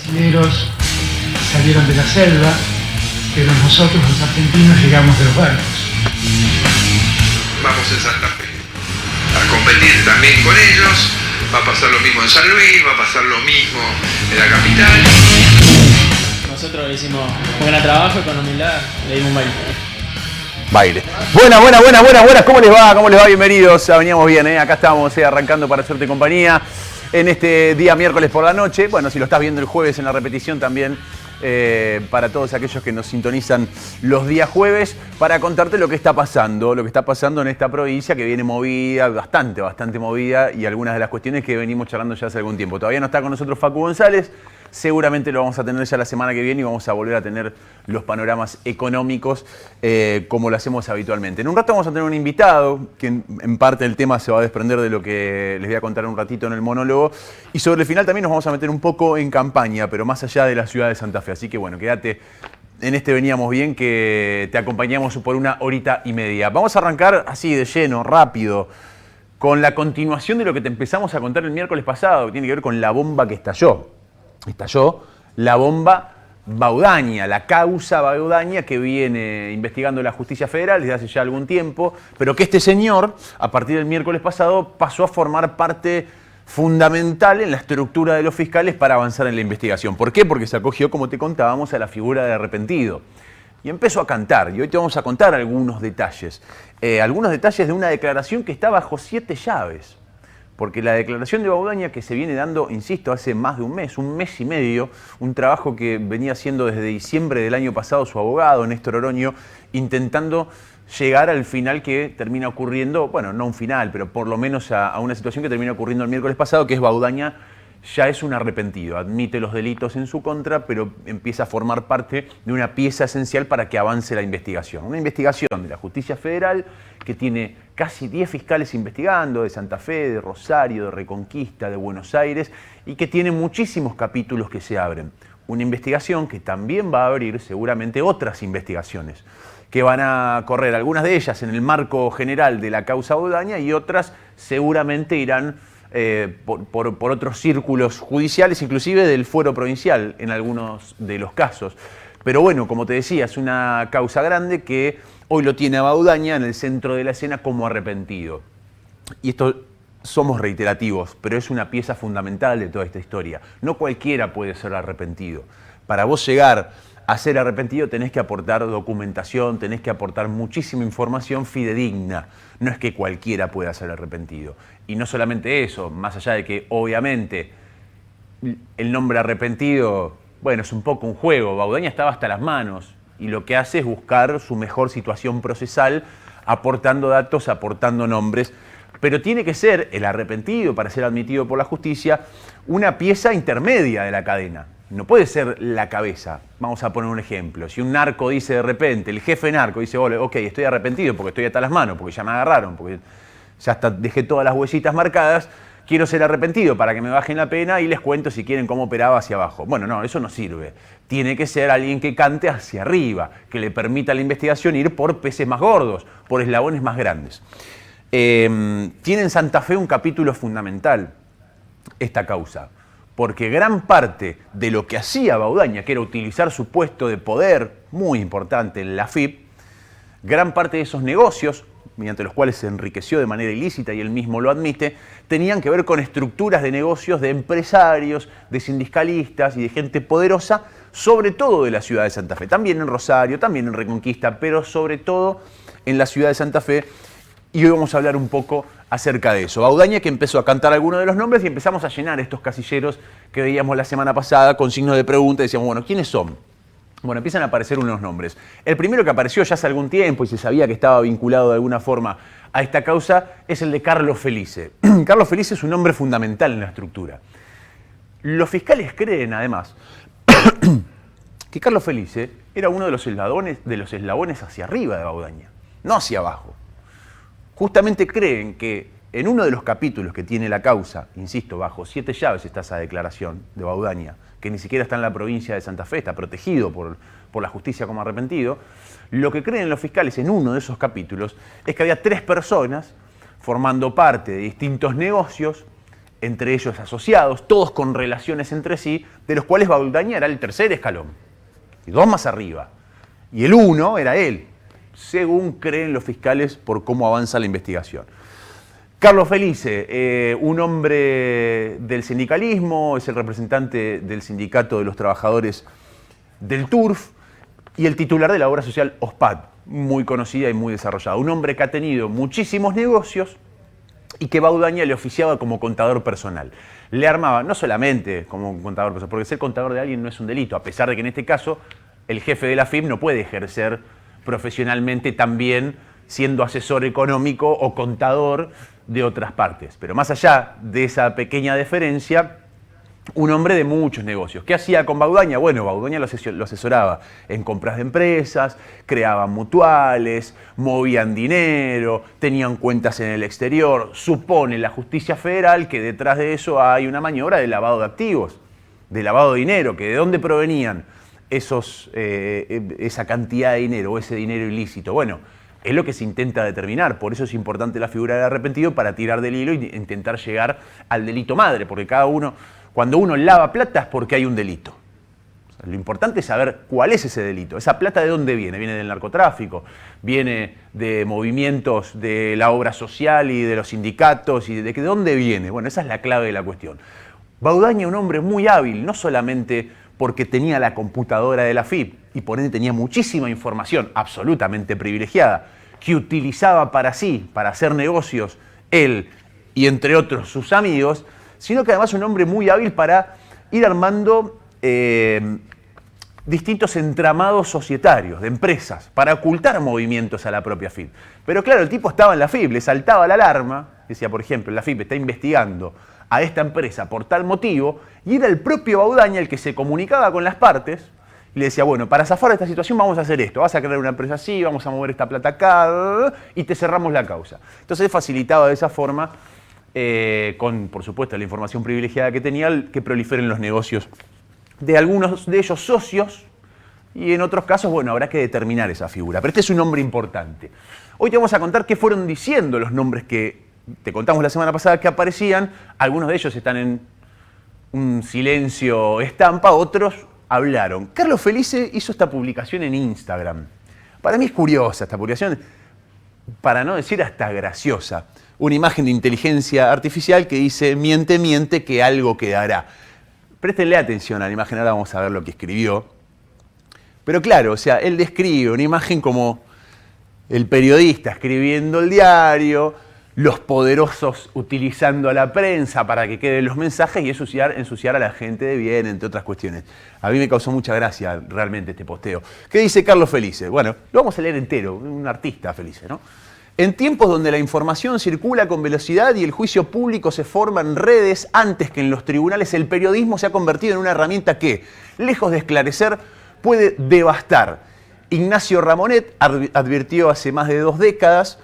brasileños salieron de la selva, pero nosotros los argentinos llegamos de los barcos. Vamos en Santa Fe a competir también con ellos. Va a pasar lo mismo en San Luis, va a pasar lo mismo en la capital. Nosotros hicimos un gran trabajo y con humildad le dimos un baile. Baile. Buenas, ¿cómo les va? ¿Cómo les va? Bienvenidos, veníamos bien, acá estamos arrancando para hacerte compañía en este día miércoles por la noche. Bueno, si lo estás viendo el jueves en la repetición también, para todos aquellos que nos sintonizan los días jueves, para contarte lo que está pasando en esta provincia que viene movida, bastante movida, y algunas de las cuestiones que venimos charlando ya hace algún tiempo. Todavía no está con nosotros Facu González. Seguramente lo vamos a tener ya la semana que viene y vamos a volver a tener los panoramas económicos como lo hacemos habitualmente. En un rato vamos a tener un invitado que en parte del tema se va a desprender de lo que les voy a contar un ratito en el monólogo. Y sobre el final también nos vamos a meter un poco en campaña, pero más allá de la ciudad de Santa Fe. Así que bueno, quédate en este Veníamos Bien, que te acompañamos por una horita y media. Vamos a arrancar así de lleno, rápido, con la continuación de lo que te empezamos a contar el miércoles pasado, que tiene que ver con la bomba que estalló. Estalló la bomba Baudaña, la causa Baudaña que viene investigando la Justicia Federal desde hace ya algún tiempo, pero que este señor, a partir del miércoles pasado, pasó a formar parte fundamental en la estructura de los fiscales para avanzar en la investigación. ¿Por qué? Porque se acogió, como te contábamos, a la figura de arrepentido. Y empezó a cantar, y hoy te vamos a contar algunos detalles de una declaración que está bajo 7 llaves. Porque la declaración de Baudaña, que se viene dando, insisto, hace más de un mes y medio, un trabajo que venía haciendo desde diciembre del año pasado su abogado, Néstor Oroño, intentando llegar al final que termina ocurriendo, bueno, no un final, pero por lo menos a una situación que termina ocurriendo el miércoles pasado, que es Baudaña ya es un arrepentido, admite los delitos en su contra, pero empieza a formar parte de una pieza esencial para que avance la investigación. Una investigación de la Justicia Federal que tiene casi 10 fiscales investigando, de Santa Fe, de Rosario, de Reconquista, de Buenos Aires, y que tiene muchísimos capítulos que se abren. Una investigación que también va a abrir seguramente otras investigaciones, que van a correr, algunas de ellas en el marco general de la causa Baudaña y otras seguramente irán por otros círculos judiciales, inclusive del fuero provincial en algunos de los casos. Pero bueno, como te decía, es una causa grande que hoy lo tiene a Baudaña en el centro de la escena como arrepentido. Y esto somos reiterativos, pero es una pieza fundamental de toda esta historia. No cualquiera puede ser arrepentido. Para vos llegar a ser arrepentido tenés que aportar documentación, tenés que aportar muchísima información fidedigna. No es que cualquiera pueda ser arrepentido. Y no solamente eso, más allá de que obviamente el nombre arrepentido, bueno, es un poco un juego. Baudaña estaba hasta las manos y lo que hace es buscar su mejor situación procesal, aportando datos, aportando nombres. Pero tiene que ser el arrepentido, para ser admitido por la justicia, una pieza intermedia de la cadena. No puede ser la cabeza. Vamos a poner un ejemplo. Si un narco dice de repente, el jefe narco dice, ok, estoy arrepentido porque estoy hasta las manos, porque ya me agarraron, porque ya hasta dejé todas las huellitas marcadas, quiero ser arrepentido para que me bajen la pena y les cuento si quieren cómo operaba hacia abajo. Bueno, no, eso no sirve. Tiene que ser alguien que cante hacia arriba, que le permita a la investigación ir por peces más gordos, por eslabones más grandes. Tiene en Santa Fe un capítulo fundamental esta causa, porque gran parte de lo que hacía Baudaña, que era utilizar su puesto de poder muy importante en la AFIP, gran parte de esos negocios, mediante los cuales se enriqueció de manera ilícita y él mismo lo admite, tenían que ver con estructuras de negocios de empresarios, de sindicalistas y de gente poderosa, sobre todo de la ciudad de Santa Fe. También en Rosario, también en Reconquista, pero sobre todo en la ciudad de Santa Fe. Y hoy vamos a hablar un poco acerca de eso. Baudaña, que empezó a cantar algunos de los nombres y empezamos a llenar estos casilleros que veíamos la semana pasada con signos de pregunta. Decíamos, bueno, ¿quiénes son? Bueno, empiezan a aparecer unos nombres. El primero que apareció ya hace algún tiempo y se sabía que estaba vinculado de alguna forma a esta causa es el de Carlos Felice. Carlos Felice es un hombre fundamental en la estructura. Los fiscales creen, además, que Carlos Felice era uno de los eslabones hacia arriba de Baudaña, no hacia abajo. Justamente creen que en uno de los capítulos que tiene la causa, insisto, bajo 7 llaves está esa declaración de Baudaña, que ni siquiera está en la provincia de Santa Fe, está protegido por la justicia como arrepentido, lo que creen los fiscales en uno de esos capítulos es que había 3 personas formando parte de distintos negocios entre ellos asociados, todos con relaciones entre sí, de los cuales Baudaña era el tercer escalón, y 2 más arriba. Y el 1 era él, según creen los fiscales por cómo avanza la investigación. Carlos Felice, un hombre del sindicalismo, es el representante del Sindicato de los Trabajadores del TURF y el titular de la obra social OSPAD, muy conocida y muy desarrollada. Un hombre que ha tenido muchísimos negocios y que Baudaña le oficiaba como contador personal. Le armaba, no solamente como contador personal, porque ser contador de alguien no es un delito, a pesar de que en este caso el jefe de la FIP no puede ejercer profesionalmente también siendo asesor económico o contador de otras partes. Pero más allá de esa pequeña deferencia, un hombre de muchos negocios. ¿Qué hacía con Baudaña? Bueno, Baudaña lo asesoraba en compras de empresas, creaban mutuales, movían dinero, tenían cuentas en el exterior. Supone la justicia federal que detrás de eso hay una maniobra de lavado de activos, de lavado de dinero, que de dónde provenían esa cantidad de dinero o ese dinero ilícito. Bueno, es lo que se intenta determinar, por eso es importante la figura del arrepentido para tirar del hilo e intentar llegar al delito madre, porque cuando uno lava plata es porque hay un delito. O sea, lo importante es saber cuál es ese delito. ¿Esa plata de dónde viene? ¿Viene del narcotráfico? ¿Viene de movimientos de la obra social y de los sindicatos? ¿Y de dónde viene? Bueno, esa es la clave de la cuestión. Baudaña, un hombre muy hábil, no solamente porque tenía la computadora de la FIP y por ende tenía muchísima información absolutamente privilegiada que utilizaba para sí, para hacer negocios, él y entre otros sus amigos, sino que además un hombre muy hábil para ir armando distintos entramados societarios de empresas, para ocultar movimientos a la propia FIP. Pero claro, el tipo estaba en la FIP, le saltaba la alarma, decía, por ejemplo, la FIP está investigando a esta empresa por tal motivo, y era el propio Baudaña el que se comunicaba con las partes y le decía, bueno, para zafar de esta situación vamos a hacer esto, vas a crear una empresa así, vamos a mover esta plata acá, y te cerramos la causa. Entonces facilitaba de esa forma, con, por supuesto, la información privilegiada que tenía, que proliferen los negocios de algunos de ellos socios, y en otros casos, bueno, habrá que determinar esa figura. Pero este es un nombre importante. Hoy te vamos a contar qué fueron diciendo los nombres que te contamos la semana pasada que aparecían. Algunos de ellos están en un silencio estampa, otros hablaron. Carlos Felice hizo esta publicación en Instagram. Para mí es curiosa esta publicación, para no decir hasta graciosa. Una imagen de inteligencia artificial que dice, miente, miente, que algo quedará. Préstenle atención a la imagen, ahora vamos a ver lo que escribió. Pero claro, o sea, él describe una imagen como el periodista escribiendo el diario, los poderosos utilizando a la prensa para que queden los mensajes y ensuciar a la gente de bien, entre otras cuestiones. A mí me causó mucha gracia realmente este posteo. ¿Qué dice Carlos Felice? Bueno, lo vamos a leer entero, un artista Felice, ¿no? En tiempos donde la información circula con velocidad y el juicio público se forma en redes antes que en los tribunales, el periodismo se ha convertido en una herramienta que, lejos de esclarecer, puede devastar. Ignacio Ramonet advirtió hace más de 2 décadas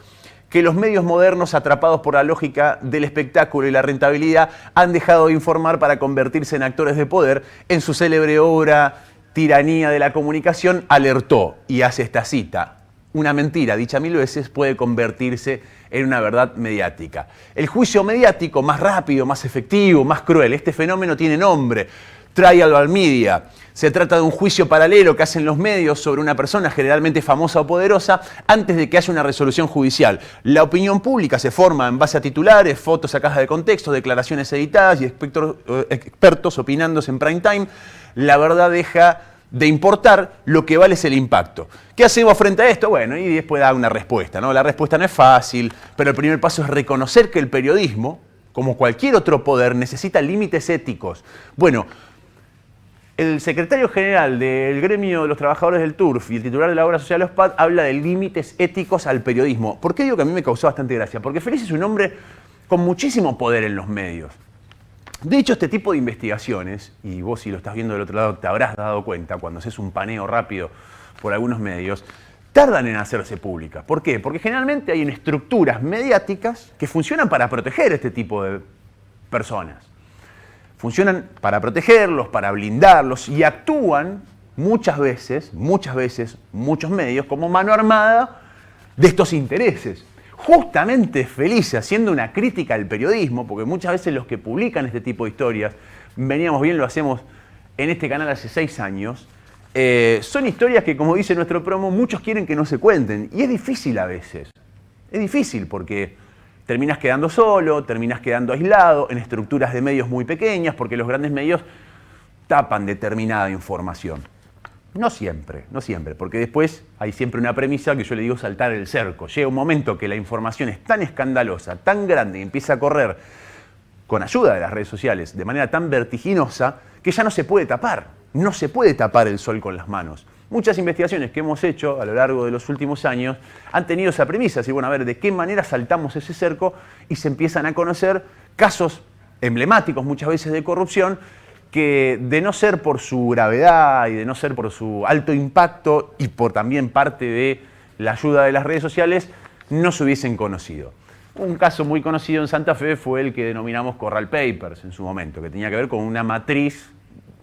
que los medios modernos, atrapados por la lógica del espectáculo y la rentabilidad, han dejado de informar para convertirse en actores de poder. En su célebre obra Tiranía de la Comunicación, alertó, y hace esta cita: una mentira dicha 1000 veces puede convertirse en una verdad mediática. El juicio mediático, más rápido, más efectivo, más cruel. Este fenómeno tiene nombre: trial by media. Se trata de un juicio paralelo que hacen los medios sobre una persona generalmente famosa o poderosa antes de que haya una resolución judicial. La opinión pública se forma en base a titulares, fotos sacadas de contexto, declaraciones editadas y expertos opinándose en prime time. La verdad deja de importar, lo que vale es el impacto. ¿Qué hacemos frente a esto? Bueno, y después da una respuesta, ¿no? La respuesta no es fácil, pero el primer paso es reconocer que el periodismo, como cualquier otro poder, necesita límites éticos. Bueno, el secretario general del gremio de los trabajadores del TURF y el titular de la obra social OSPAD habla de límites éticos al periodismo. ¿Por qué digo que a mí me causó bastante gracia? Porque Felice es un hombre con muchísimo poder en los medios. De hecho, este tipo de investigaciones, y vos si lo estás viendo del otro lado te habrás dado cuenta cuando haces un paneo rápido por algunos medios, tardan en hacerse públicas. ¿Por qué? Porque generalmente hay estructuras mediáticas que funcionan para proteger este tipo de personas. Funcionan para protegerlos, para blindarlos y actúan muchas veces, muchos medios como mano armada de estos intereses. justamente Felice, haciendo una crítica al periodismo, porque muchas veces los que publican este tipo de historias, veníamos bien, lo hacemos en este canal hace 6 años, son historias que, como dice nuestro promo, muchos quieren que no se cuenten. Y es difícil a veces. Es difícil porque terminas quedando solo, terminas quedando aislado en estructuras de medios muy pequeñas, porque los grandes medios tapan determinada información. No siempre, porque después hay siempre una premisa que yo le digo saltar el cerco. Llega un momento que la información es tan escandalosa, tan grande, y empieza a correr con ayuda de las redes sociales de manera tan vertiginosa que ya no se puede tapar. No se puede tapar el sol con las manos. Muchas investigaciones que hemos hecho a lo largo de los últimos años han tenido esa premisa. Así, bueno, a ver, ¿de qué manera saltamos ese cerco? Y se empiezan a conocer casos emblemáticos muchas veces de corrupción que, de no ser por su gravedad y de no ser por su alto impacto y por también parte de la ayuda de las redes sociales, no se hubiesen conocido. Un caso muy conocido en Santa Fe fue el que denominamos Corral Papers en su momento, que tenía que ver con una matriz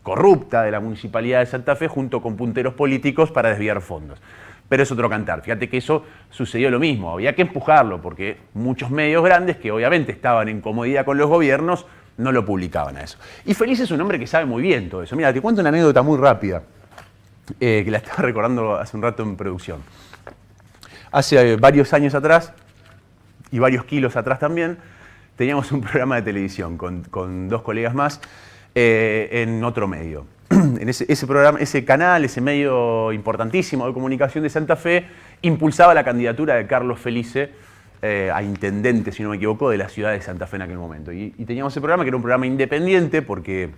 corrupta de la Municipalidad de Santa Fe junto con punteros políticos para desviar fondos. Pero es otro cantar. Fíjate que eso sucedió lo mismo. Había que empujarlo porque muchos medios grandes que obviamente estaban en comodidad con los gobiernos no lo publicaban a eso. Y Felice es un hombre que sabe muy bien todo eso. Mira, te cuento una anécdota muy rápida que la estaba recordando hace un rato en producción. Hace varios años atrás y varios kilos atrás también, teníamos un programa de televisión con 2 colegas más en otro medio. En ese programa, ese canal, ese medio importantísimo de comunicación de Santa Fe, impulsaba la candidatura de Carlos Felice a intendente, si no me equivoco, de la ciudad de Santa Fe en aquel momento. Y teníamos ese programa que era un programa independiente porque,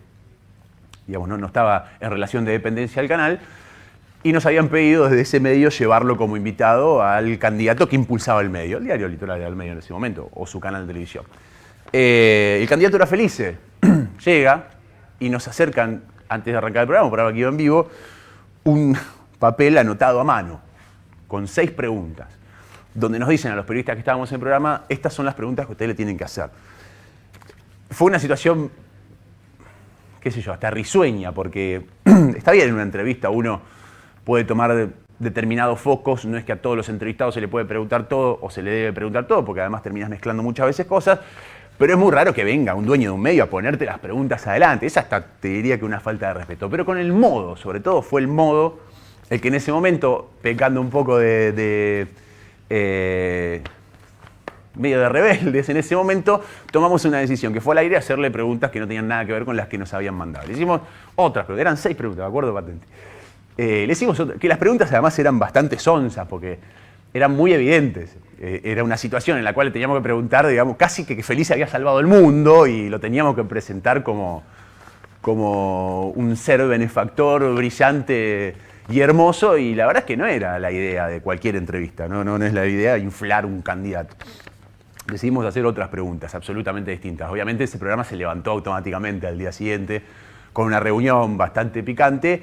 digamos, no estaba en relación de dependencia al canal, y nos habían pedido desde ese medio llevarlo como invitado al candidato que impulsaba el medio. El diario Litoral era el medio en ese momento, o su canal de televisión. El candidato era Felice. Llega y nos acercan, antes de arrancar el programa, un programa que iba en vivo, un papel anotado a mano, con 6 preguntas, donde nos dicen a los periodistas que estábamos en el programa, estas son las preguntas que ustedes le tienen que hacer. Fue una situación, qué sé yo, hasta risueña, porque está bien en una entrevista uno puede tomar determinados focos, no es que a todos los entrevistados se le puede preguntar todo o se le debe preguntar todo, porque además terminas mezclando muchas veces cosas, pero es muy raro que venga un dueño de un medio a ponerte las preguntas adelante. Es hasta, te diría que una falta de respeto. Pero con el modo, sobre todo fue el modo, el que en ese momento, pecando un poco medio de rebeldes, en ese momento tomamos una decisión, que fue al aire hacerle preguntas que no tenían nada que ver con las que nos habían mandado. Le hicimos otras, pero eran 6 preguntas, me acuerdo patente. Le hicimos otras, que las preguntas además eran bastante sonzas, porque eran muy evidentes. Era una situación en la cual teníamos que preguntar, digamos, casi que Felice había salvado el mundo y lo teníamos que presentar como un ser benefactor brillante y hermoso, y la verdad es que no era la idea de cualquier entrevista, no es la idea de inflar un candidato. Decidimos hacer otras preguntas absolutamente distintas. Obviamente ese programa se levantó automáticamente al día siguiente con una reunión bastante picante,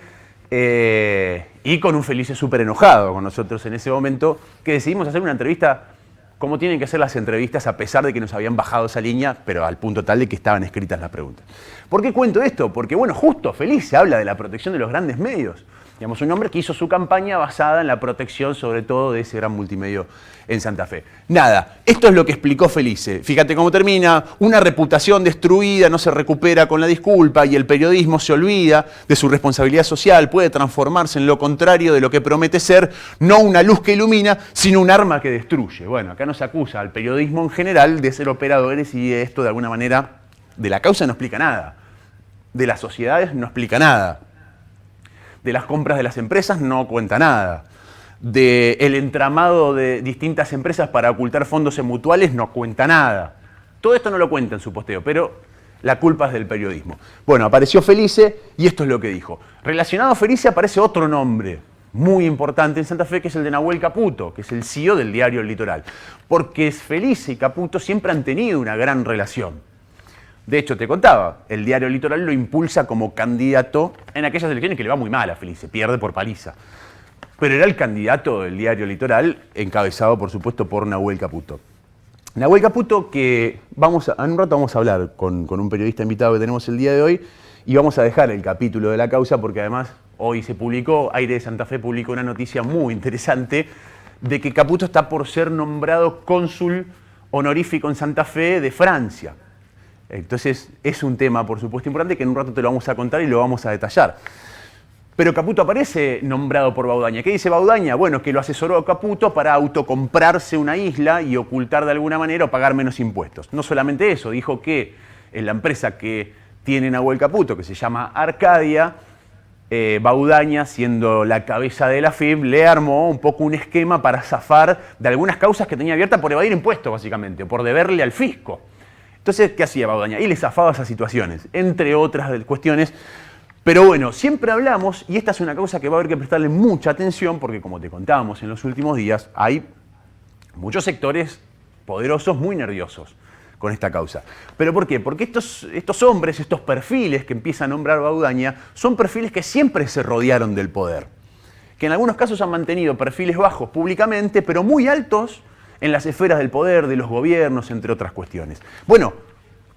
y con un Felice súper enojado con nosotros en ese momento, que decidimos hacer una entrevista como tienen que hacer las entrevistas, a pesar de que nos habían bajado esa línea, pero al punto tal de que estaban escritas las preguntas. ¿Por qué cuento esto? Porque, bueno, justo Felice habla de la protección de los grandes medios. Digamos, un hombre que hizo su campaña basada en la protección, sobre todo, de ese gran multimedio en Santa Fe. Nada, esto es lo que explicó Felice. Fíjate cómo termina: una reputación destruida no se recupera con la disculpa, y el periodismo se olvida de su responsabilidad social, puede transformarse en lo contrario de lo que promete ser, no una luz que ilumina, sino un arma que destruye. Bueno, acá nos acusa al periodismo en general de ser operadores, y esto de alguna manera de la causa no explica nada, de las sociedades no explica nada, de las compras de las empresas no cuenta nada, del entramado de distintas empresas para ocultar fondos en mutuales no cuenta nada. Todo esto no lo cuenta en su posteo, pero la culpa es del periodismo. Bueno, apareció Felice y esto es lo que dijo. Relacionado a Felice aparece otro nombre muy importante en Santa Fe, que es el de Nahuel Caputo, que es el CEO del diario El Litoral. Porque Felice y Caputo siempre han tenido una gran relación. De hecho, te contaba, el diario Litoral lo impulsa como candidato en aquellas elecciones que le va muy mal a Felice, pierde por paliza. Pero era el candidato del diario Litoral, encabezado, por supuesto, por Nahuel Caputo. Nahuel Caputo, que en un rato vamos a hablar con un periodista invitado que tenemos el día de hoy, y vamos a dejar el capítulo de la causa porque además hoy se publicó, Aire de Santa Fe publicó una noticia muy interesante de que Caputo está por ser nombrado cónsul honorífico en Santa Fe de Francia. Entonces es un tema, por supuesto, importante que en un rato te lo vamos a contar y lo vamos a detallar. Pero Caputo aparece nombrado por Baudaña. ¿Qué dice Baudaña? Bueno, que lo asesoró a Caputo para autocomprarse una isla y ocultar de alguna manera o pagar menos impuestos. No solamente eso, dijo que en la empresa que tiene Nahuel Caputo, que se llama Arcadia, Baudaña, siendo la cabeza de la FIB, le armó un poco un esquema para zafar de algunas causas que tenía abiertas por evadir impuestos, básicamente, o por deberle al fisco. Entonces, ¿qué hacía Baudaña? Y le zafaba esas situaciones, entre otras cuestiones. Pero bueno, siempre hablamos, y esta es una causa que va a haber que prestarle mucha atención, porque como te contábamos en los últimos días, hay muchos sectores poderosos muy nerviosos con esta causa. ¿Pero por qué? Porque estos hombres, estos perfiles que empieza a nombrar Baudaña, son perfiles que siempre se rodearon del poder. Que en algunos casos han mantenido perfiles bajos públicamente, pero muy altos en las esferas del poder, de los gobiernos, entre otras cuestiones. Bueno,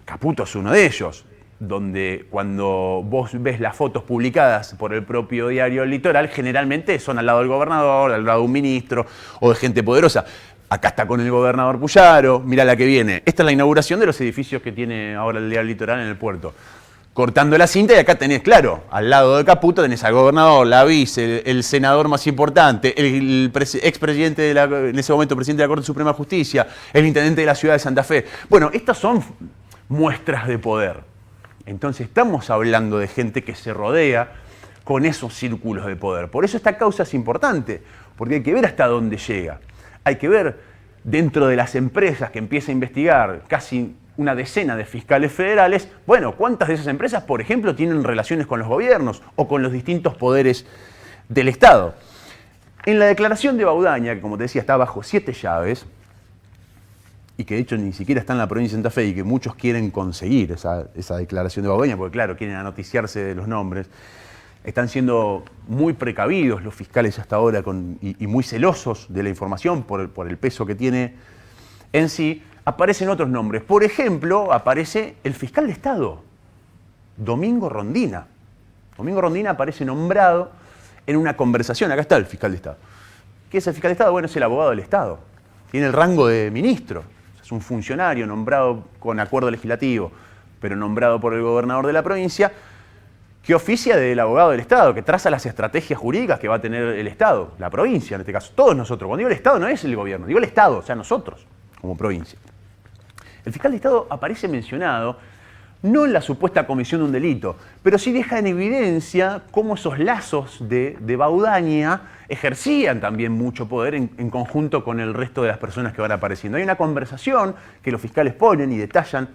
Caputo es uno de ellos, donde cuando vos ves las fotos publicadas por el propio diario El Litoral, generalmente son al lado del gobernador, al lado de un ministro o de gente poderosa. Acá está con el gobernador Puyaro, mirá la que viene. Esta es la inauguración de los edificios que tiene ahora el diario El Litoral en el puerto. Cortando la cinta y acá tenés, claro, al lado de Caputo tenés al gobernador, la vice, el senador más importante, el expresidente en ese momento presidente de la Corte Suprema de Justicia, el intendente de la ciudad de Santa Fe. Bueno, estas son muestras de poder. Entonces estamos hablando de gente que se rodea con esos círculos de poder. Por eso esta causa es importante, porque hay que ver hasta dónde llega. Hay que ver dentro de las empresas que empieza a investigar casi una decena de fiscales federales, bueno, ¿cuántas de esas empresas, por ejemplo, tienen relaciones con los gobiernos o con los distintos poderes del Estado? En la declaración de Baudaña, que como te decía está bajo 7 llaves, y que de hecho ni siquiera está en la provincia de Santa Fe y que muchos quieren conseguir esa declaración de Baudaña, porque claro, quieren anoticiarse de los nombres, están siendo muy precavidos los fiscales hasta ahora y muy celosos de la información por el peso que tiene en sí. Aparecen otros nombres. Por ejemplo, aparece el fiscal de Estado, Domingo Rondina. Domingo Rondina aparece nombrado en una conversación. Acá está el fiscal de Estado. ¿Qué es el fiscal de Estado? Bueno, es el abogado del Estado. Tiene el rango de ministro. Es un funcionario nombrado con acuerdo legislativo, pero nombrado por el gobernador de la provincia, que oficia del abogado del Estado, que traza las estrategias jurídicas que va a tener el Estado, la provincia en este caso, todos nosotros. Cuando digo el Estado no es el gobierno, digo el Estado, o sea, nosotros como provincia. El fiscal de Estado aparece mencionado no en la supuesta comisión de un delito, pero sí deja en evidencia cómo esos lazos de Baudaña ejercían también mucho poder en conjunto con el resto de las personas que van apareciendo. Hay una conversación que los fiscales ponen y detallan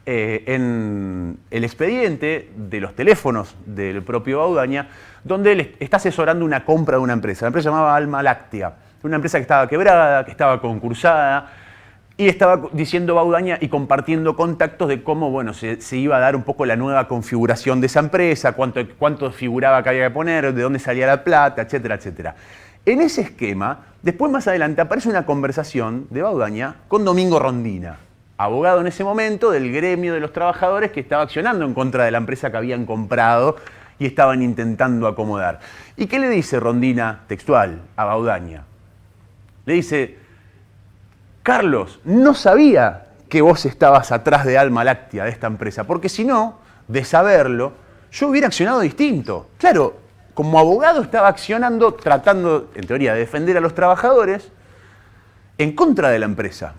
en el expediente de los teléfonos del propio Baudaña, donde él está asesorando una compra de una empresa. La empresa se llamaba Alma Láctea, una empresa que estaba quebrada, que estaba concursada, y estaba diciendo Baudaña y compartiendo contactos de cómo bueno, se iba a dar un poco la nueva configuración de esa empresa, cuánto figuraba que había que poner, de dónde salía la plata, etcétera, etcétera. En ese esquema, después más adelante aparece una conversación de Baudaña con Domingo Rondina, abogado en ese momento del gremio de los trabajadores que estaba accionando en contra de la empresa que habían comprado y estaban intentando acomodar. ¿Y qué le dice Rondina textual a Baudaña? Le dice: Carlos, no sabía que vos estabas atrás de Alma Láctea, de esta empresa, porque si no, de saberlo, yo hubiera accionado distinto. Claro, como abogado estaba accionando, tratando, en teoría, de defender a los trabajadores en contra de la empresa.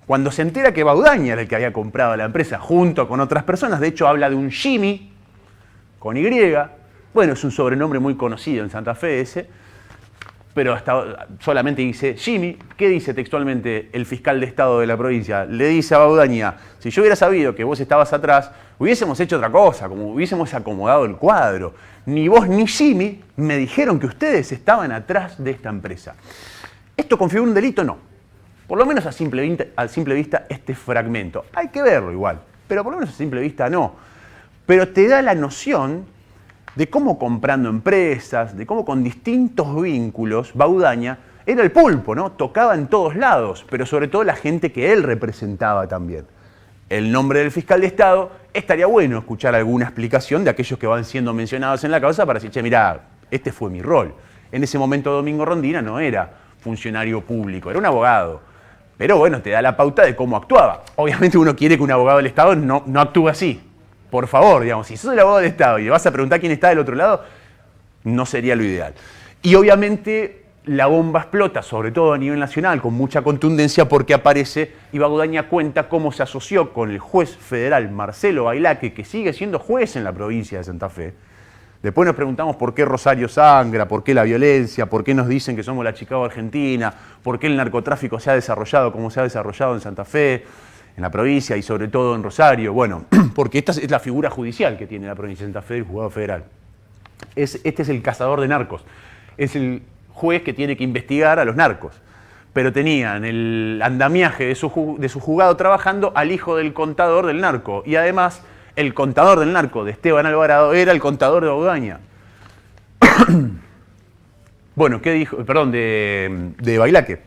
Cuando se entera que Baudaña era el que había comprado la empresa junto con otras personas, de hecho habla de un Jimmy, con Y, bueno, es un sobrenombre muy conocido en Santa Fe ese, pero hasta solamente dice Jimmy. ¿Qué dice textualmente el fiscal de Estado de la provincia? Le dice a Baudaña: si yo hubiera sabido que vos estabas atrás, hubiésemos hecho otra cosa, como hubiésemos acomodado el cuadro. Ni vos ni Jimmy me dijeron que ustedes estaban atrás de esta empresa. ¿Esto configura un delito? No. Por lo menos a simple vista este fragmento. Hay que verlo igual, pero por lo menos a simple vista no. Pero te da la noción de cómo comprando empresas, de cómo con distintos vínculos, Baudaña era el pulpo, ¿no? Tocaba en todos lados, pero sobre todo la gente que él representaba también. El nombre del fiscal de Estado, estaría bueno escuchar alguna explicación de aquellos que van siendo mencionados en la causa para decir: che, mirá, este fue mi rol. En ese momento Domingo Rondina no era funcionario público, era un abogado. Pero bueno, te da la pauta de cómo actuaba. Obviamente uno quiere que un abogado del Estado no actúe así. Por favor, digamos, si sos el abogado del Estado y le vas a preguntar quién está del otro lado, no sería lo ideal. Y obviamente la bomba explota, sobre todo a nivel nacional, con mucha contundencia, porque aparece y Baudaña cuenta cómo se asoció con el juez federal Marcelo Bailaque, que sigue siendo juez en la provincia de Santa Fe. Después nos preguntamos por qué Rosario sangra, por qué la violencia, por qué nos dicen que somos la Chicago Argentina, por qué el narcotráfico se ha desarrollado como se ha desarrollado en Santa Fe, en la provincia y sobre todo en Rosario. Bueno, porque esta es la figura judicial que tiene la provincia de Santa Fe, el juzgado federal. Este es el cazador de narcos. Es el juez que tiene que investigar a los narcos. Pero tenía en el andamiaje de su juzgado trabajando al hijo del contador del narco. Y además, el contador del narco de Esteban Alvarado era el contador de Baudaña. Bueno, ¿qué dijo? Perdón, de Bailaque.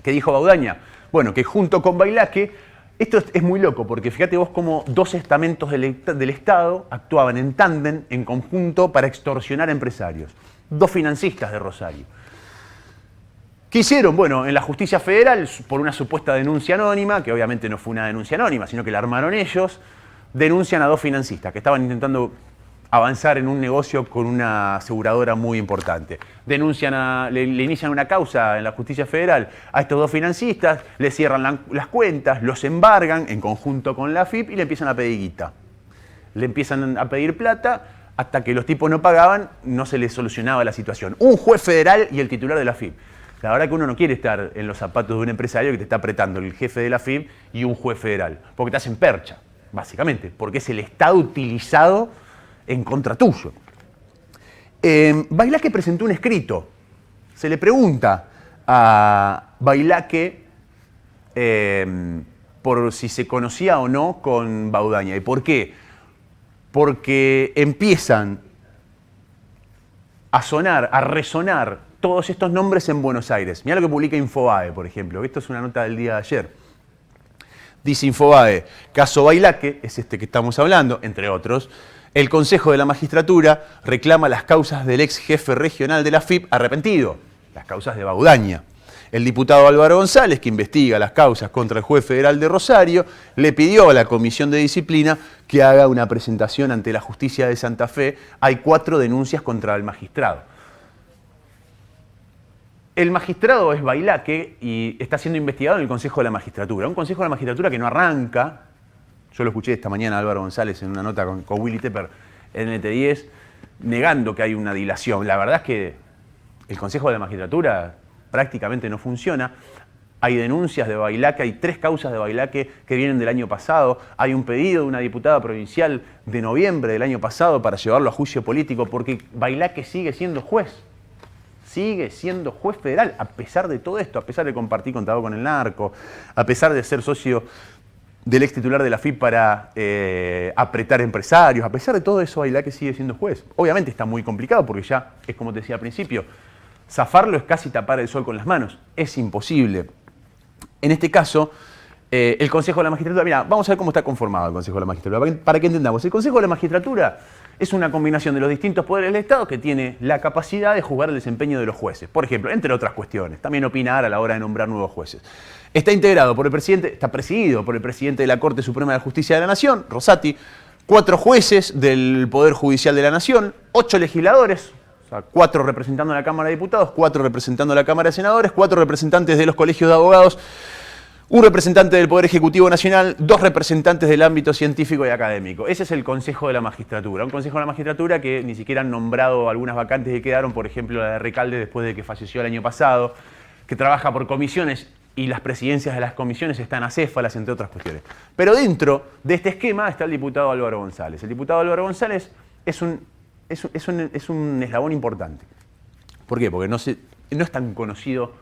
¿Qué dijo Baudaña? Bueno, que junto con Bailaque, esto es muy loco, porque fíjate vos cómo dos estamentos del Estado actuaban en tándem, en conjunto, para extorsionar empresarios. Dos financistas de Rosario. ¿Qué hicieron? Bueno, en la justicia federal, por una supuesta denuncia anónima, que obviamente no fue una denuncia anónima, sino que la armaron ellos, denuncian a dos financistas que estaban intentando avanzar en un negocio con una aseguradora muy importante. Le inician una causa en la justicia federal a estos dos financistas, le cierran las cuentas, los embargan en conjunto con la AFIP y le empiezan a pedir guita. Le empiezan a pedir plata. Hasta que los tipos no pagaban, no se les solucionaba la situación. Un juez federal y el titular de la AFIP. La verdad que uno no quiere estar en los zapatos de un empresario que te está apretando el jefe de la AFIP y un juez federal. Porque te hacen percha, básicamente. Porque es el Estado utilizado en contra tuyo. Bailaque presentó un escrito. Se le pregunta a Bailaque por si se conocía o no con Baudaña. ¿Y por qué? Porque empiezan a sonar, a resonar todos estos nombres en Buenos Aires. Mirá lo que publica Infobae, por ejemplo. Esto es una nota del día de ayer. Dice Infobae, caso Bailaque, es este que estamos hablando, entre otros, el Consejo de la Magistratura reclama las causas del ex jefe regional de la AFIP arrepentido, las causas de Baudaña. El diputado Álvaro González, que investiga las causas contra el juez federal de Rosario, le pidió a la Comisión de Disciplina que haga una presentación ante la Justicia de Santa Fe. Hay 4 denuncias contra el magistrado. El magistrado es Bailaque y está siendo investigado en el Consejo de la Magistratura. Un Consejo de la Magistratura que no arranca. Yo lo escuché esta mañana a Álvaro González en una nota con Willy Tepper en NT10, negando que hay una dilación. La verdad es que el Consejo de la Magistratura prácticamente no funciona. Hay denuncias de Bailaque, hay 3 causas de Bailaque que vienen del año pasado. Hay un pedido de una diputada provincial de noviembre del año pasado para llevarlo a juicio político porque Bailaque sigue siendo juez. Sigue siendo juez federal, a pesar de todo esto, a pesar de compartir contado con el narco, a pesar de ser socio del ex titular de la AFIP para apretar empresarios. A pesar de todo eso, Bailaque sigue siendo juez. Obviamente está muy complicado porque ya, es como te decía al principio, zafarlo es casi tapar el sol con las manos. Es imposible. En este caso, el Consejo de la Magistratura, mira, vamos a ver cómo está conformado el Consejo de la Magistratura, para que entendamos. El Consejo de la Magistratura es una combinación de los distintos poderes del Estado que tiene la capacidad de juzgar el desempeño de los jueces. Por ejemplo, entre otras cuestiones, también opinar a la hora de nombrar nuevos jueces. Está integrado por el presidente, está presidido por el presidente de la Corte Suprema de Justicia de la Nación, Rosati, 4 jueces del Poder Judicial de la Nación, 8 legisladores, o sea, 4 representando a la Cámara de Diputados, 4 representando a la Cámara de Senadores, 4 representantes de los colegios de abogados, un representante del Poder Ejecutivo Nacional, 2 representantes del ámbito científico y académico. Ese es el Consejo de la Magistratura. Un Consejo de la Magistratura que ni siquiera han nombrado algunas vacantes que quedaron, por ejemplo la de Recalde después de que falleció el año pasado, que trabaja por comisiones y las presidencias de las comisiones están acéfalas, entre otras cuestiones. Pero dentro de este esquema está el diputado Álvaro González. El diputado Álvaro González es un eslabón importante. ¿Por qué? Porque no es tan conocido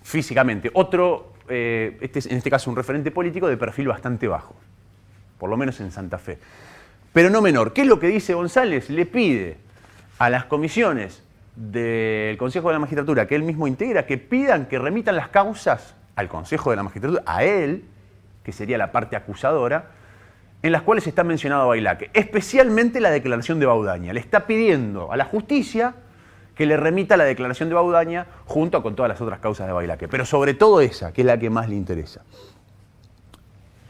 físicamente. Otro, en este caso un referente político de perfil bastante bajo, por lo menos en Santa Fe. Pero no menor. ¿Qué es lo que dice González? Le pide a las comisiones del Consejo de la Magistratura, que él mismo integra, que pidan que remitan las causas al Consejo de la Magistratura, a él, que sería la parte acusadora, en las cuales está mencionado Bailaque, especialmente la declaración de Baudaña. Le está pidiendo a la justicia que le remita la declaración de Baudaña junto con todas las otras causas de Bailaque. Pero sobre todo esa, que es la que más le interesa.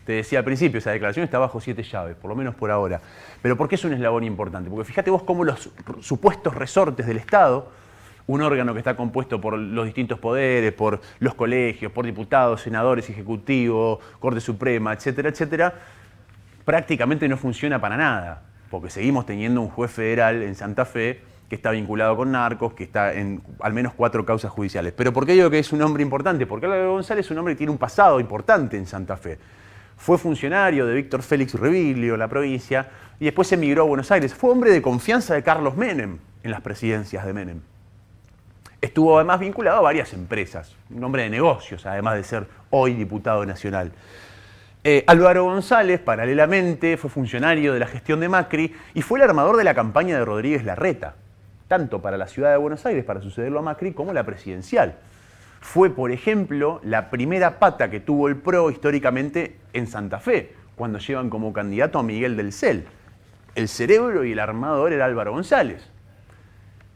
Te decía al principio, esa declaración está bajo 7 llaves, por lo menos por ahora. Pero ¿por qué es un eslabón importante? Porque fíjate vos cómo los supuestos resortes del Estado, un órgano que está compuesto por los distintos poderes, por los colegios, por diputados, senadores, ejecutivos, Corte Suprema, etcétera, etcétera, prácticamente no funciona para nada. Porque seguimos teniendo un juez federal en Santa Fe que está vinculado con narcos, que está en al menos 4 causas judiciales. ¿Pero por qué digo que es un hombre importante? Porque Álvaro González es un hombre que tiene un pasado importante en Santa Fe. Fue funcionario de Víctor Félix Reviglio en la provincia y después emigró a Buenos Aires. Fue hombre de confianza de Carlos Menem en las presidencias de Menem. Estuvo además vinculado a varias empresas, un hombre de negocios, además de ser hoy diputado nacional. Álvaro González, paralelamente, fue funcionario de la gestión de Macri y fue el armador de la campaña de Rodríguez Larreta, tanto para la ciudad de Buenos Aires, para sucederlo a Macri, como la presidencial. Fue, por ejemplo, la primera pata que tuvo el PRO históricamente en Santa Fe, cuando llevan como candidato a Miguel del Cel. El cerebro y el armador era Álvaro González,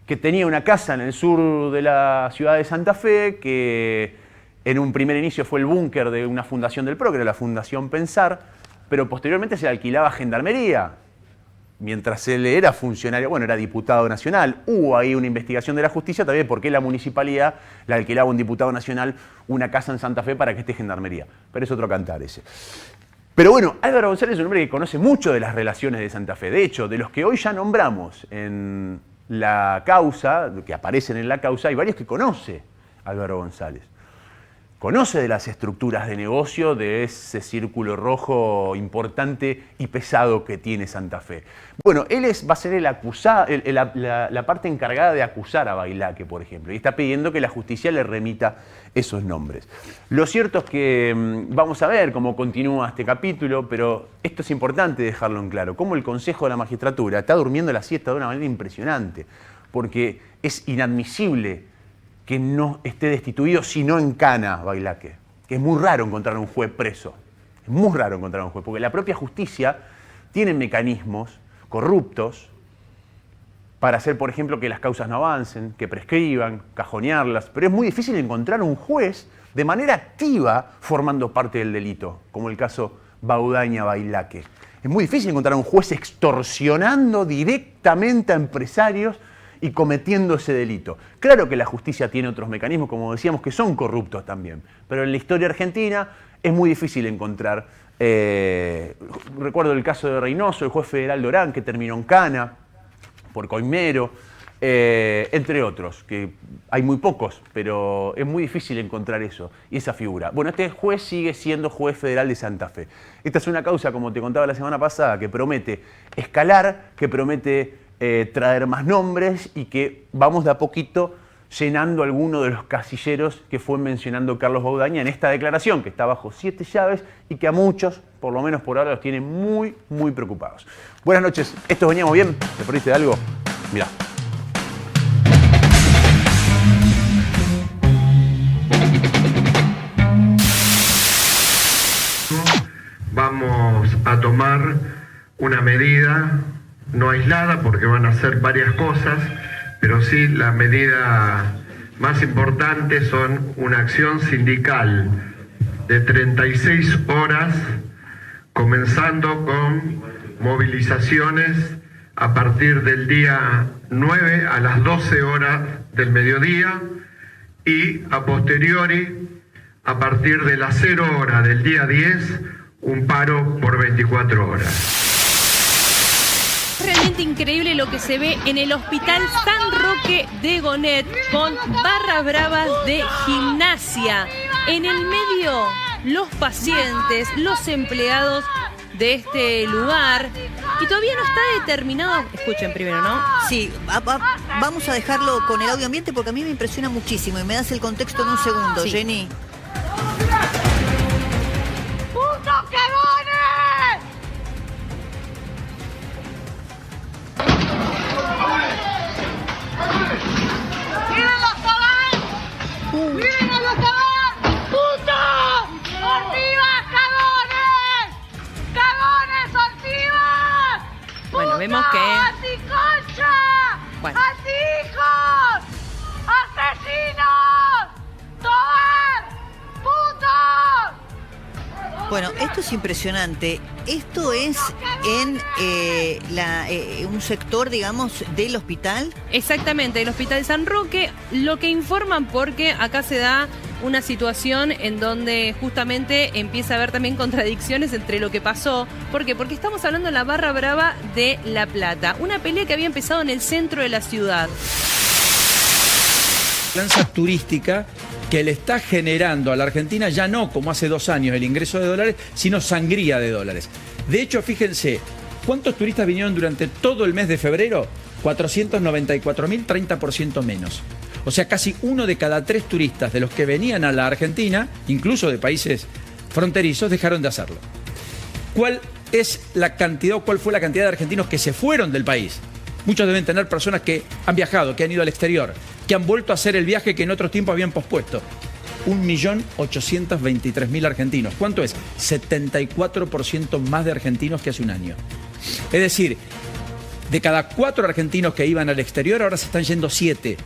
que tenía una casa en el sur de la ciudad de Santa Fe, que en un primer inicio fue el búnker de una fundación del PRO, que era la Fundación Pensar, pero posteriormente se alquilaba a Gendarmería, mientras él era funcionario, bueno, era diputado nacional. Hubo ahí una investigación de la justicia también porque la municipalidad le alquilaba a un diputado nacional una casa en Santa Fe para que esté Gendarmería. Pero es otro cantar ese. Pero bueno, Álvaro González es un hombre que conoce mucho de las relaciones de Santa Fe. De hecho, de los que hoy ya nombramos en la causa, que aparecen en la causa, hay varios que conoce Álvaro González. Conoce de las estructuras de negocio de ese círculo rojo importante y pesado que tiene Santa Fe. Bueno, él va a ser el acusado, la parte encargada de acusar a Bailaque, por ejemplo, y está pidiendo que la justicia le remita esos nombres. Lo cierto es que vamos a ver cómo continúa este capítulo, pero esto es importante dejarlo en claro, cómo el Consejo de la Magistratura está durmiendo la siesta de una manera impresionante, porque es inadmisible que no esté destituido sino en cana Bailaque, que es muy raro encontrar a un juez preso, es muy raro encontrar a un juez, porque la propia justicia tiene mecanismos corruptos para hacer, por ejemplo, que las causas no avancen, que prescriban, cajonearlas, pero es muy difícil encontrar un juez de manera activa formando parte del delito, como el caso Baudaña-Bailaque. Es muy difícil encontrar a un juez extorsionando directamente a empresarios y cometiendo ese delito. Claro que la justicia tiene otros mecanismos, como decíamos, que son corruptos también, pero en la historia argentina es muy difícil encontrar. Recuerdo el caso de Reynoso, el juez federal Dorán, que terminó en cana por coimero, entre otros, que hay muy pocos, pero es muy difícil encontrar eso y esa figura. Bueno, este juez sigue siendo juez federal de Santa Fe. Esta es una causa, como te contaba la semana pasada, que promete escalar, que promete traer más nombres y que vamos de a poquito llenando alguno de los casilleros que fue mencionando Carlos Baudaña en esta declaración, que está bajo 7 llaves y que a muchos, por lo menos por ahora, los tiene muy, muy preocupados. Buenas noches, ¿estos veníamos bien? ¿Te perdiste de algo? Mirá. Vamos a tomar una medida no aislada porque van a ser varias cosas, pero sí la medida más importante son una acción sindical de 36 horas, comenzando con movilizaciones a partir del día 9 a las 12 horas del mediodía y a posteriori, a partir de las 0 horas del día 10, un paro por 24 horas. Realmente increíble lo que se ve en el Hospital San Roque de Gonet con barras bravas de gimnasia. En el medio, los pacientes, los empleados de este lugar. Y todavía no está determinado. Escuchen primero, ¿no? Sí, vamos a dejarlo con el audio ambiente porque a mí me impresiona muchísimo y me das el contexto en un segundo, sí. Jenny. ¡Putos cagones! ¡Miren los cagones! ¡Miren a los cagones! ¡Putos! ¡Ortivas, cagones! ¡Cagones, ortivas! Bueno, vemos que... ¡Anticoncha! Bueno. ¡Antihijos! Bueno, esto es impresionante. Esto es en un sector, digamos, del hospital. Exactamente, el Hospital San Roque. Lo que informan, porque acá se da una situación en donde justamente empieza a haber también contradicciones entre lo que pasó. ¿Por qué? Porque estamos hablando de la Barra Brava de La Plata. Una pelea que había empezado en el centro de la ciudad. Lanza turística que le está generando a la Argentina ya no como hace 2 años el ingreso de dólares, sino sangría de dólares. De hecho, fíjense, ¿cuántos turistas vinieron durante todo el mes de febrero? 494.000, 30% menos. O sea, casi 1 de cada 3 turistas de los que venían a la Argentina, incluso de países fronterizos, dejaron de hacerlo. ¿Cuál es la cantidad o cuál fue la cantidad de argentinos que se fueron del país? Muchos deben tener personas que han viajado, que han ido al exterior, que han vuelto a hacer el viaje que en otros tiempos habían pospuesto. 1.823.000 argentinos. ¿Cuánto es? 74% más de argentinos que hace un año. Es decir, de cada 4 argentinos que iban al exterior, ahora se están yendo 7.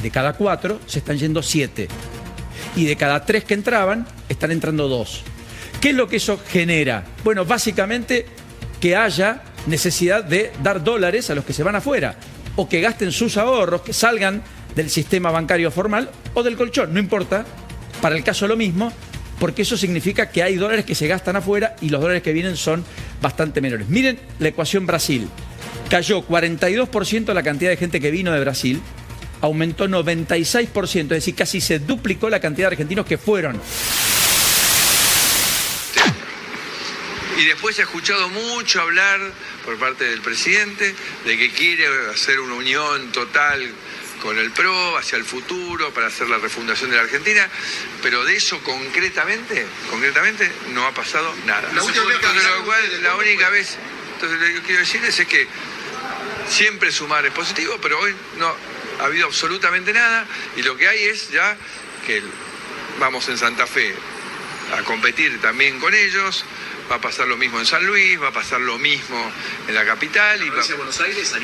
De cada 4 se están yendo 7. Y de cada 3 que entraban, están entrando 2. ¿Qué es lo que eso genera? Bueno, básicamente que haya necesidad de dar dólares a los que se van afuera, o que gasten sus ahorros, que salgan del sistema bancario formal o del colchón, no importa, para el caso lo mismo, porque eso significa que hay dólares que se gastan afuera y los dólares que vienen son bastante menores. Miren la ecuación Brasil. Cayó 42% la cantidad de gente que vino de Brasil, aumentó 96%, es decir, casi se duplicó la cantidad de argentinos que fueron. Y después se ha escuchado mucho hablar por parte del presidente de que quiere hacer una unión total con el PRO hacia el futuro para hacer la refundación de la Argentina, pero de eso concretamente no ha pasado nada. La única vez, entonces lo que quiero decirles es que siempre sumar es positivo, pero hoy no ha habido absolutamente nada, y lo que hay es ya que vamos en Santa Fe a competir también con ellos. Va a pasar lo mismo en San Luis, va a pasar lo mismo en la capital y en la provincia de Buenos Aires,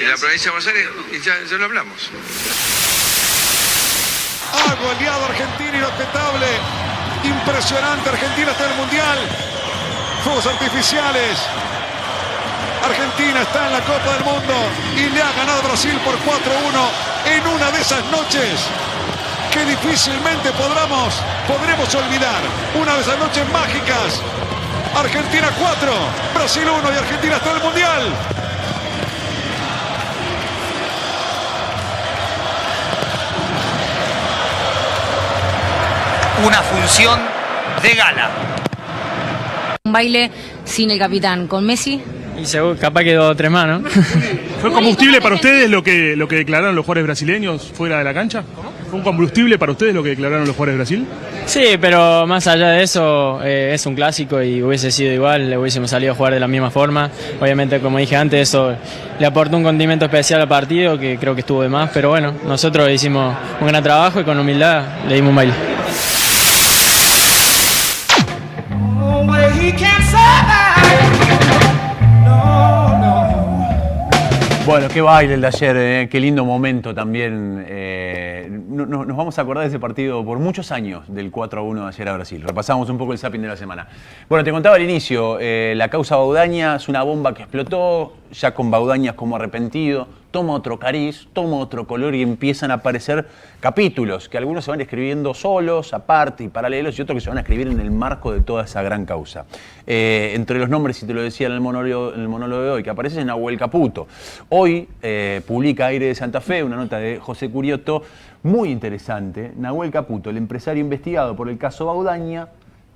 y ya lo hablamos. Ha goleado Argentina, irrespetable, impresionante. Argentina está en el Mundial, fuegos artificiales. Argentina está en la Copa del Mundo y le ha ganado a Brasil por 4-1 en una de esas noches que difícilmente podremos olvidar. Una de esas noches mágicas. Argentina 4, Brasil 1 y Argentina está en el Mundial. Una función de gala. Un baile sin el capitán, con Messi. Y seguro, capaz que 2 o 3 más, ¿no? ¿Fue combustible para ustedes lo que declararon los jugadores brasileños fuera de la cancha? ¿Fue un combustible para ustedes lo que declararon los jugadores de Brasil? Sí, pero más allá de eso, es un clásico y hubiese sido igual, le hubiésemos salido a jugar de la misma forma. Obviamente, como dije antes, eso le aportó un condimento especial al partido que creo que estuvo de más, pero bueno, nosotros hicimos un gran trabajo y con humildad le dimos un baile. Bueno, qué baile el de ayer, qué lindo momento también. Nos vamos a acordar de ese partido por muchos años, del 4-1 de ayer a Brasil. Repasamos un poco el zapping de la semana. Bueno, te contaba al inicio, la causa Baudaña es una bomba que explotó, ya con Baudaña como arrepentido, toma otro cariz, toma otro color y empiezan a aparecer capítulos que algunos se van escribiendo solos, aparte y paralelos, y otros que se van a escribir en el marco de toda esa gran causa. Entre los nombres, y te lo decía en el monólogo de hoy, que aparece es Nahuel Caputo. Hoy publica Aire de Santa Fe una nota de José Curioto muy interesante. Nahuel Caputo, el empresario investigado por el caso Baudaña,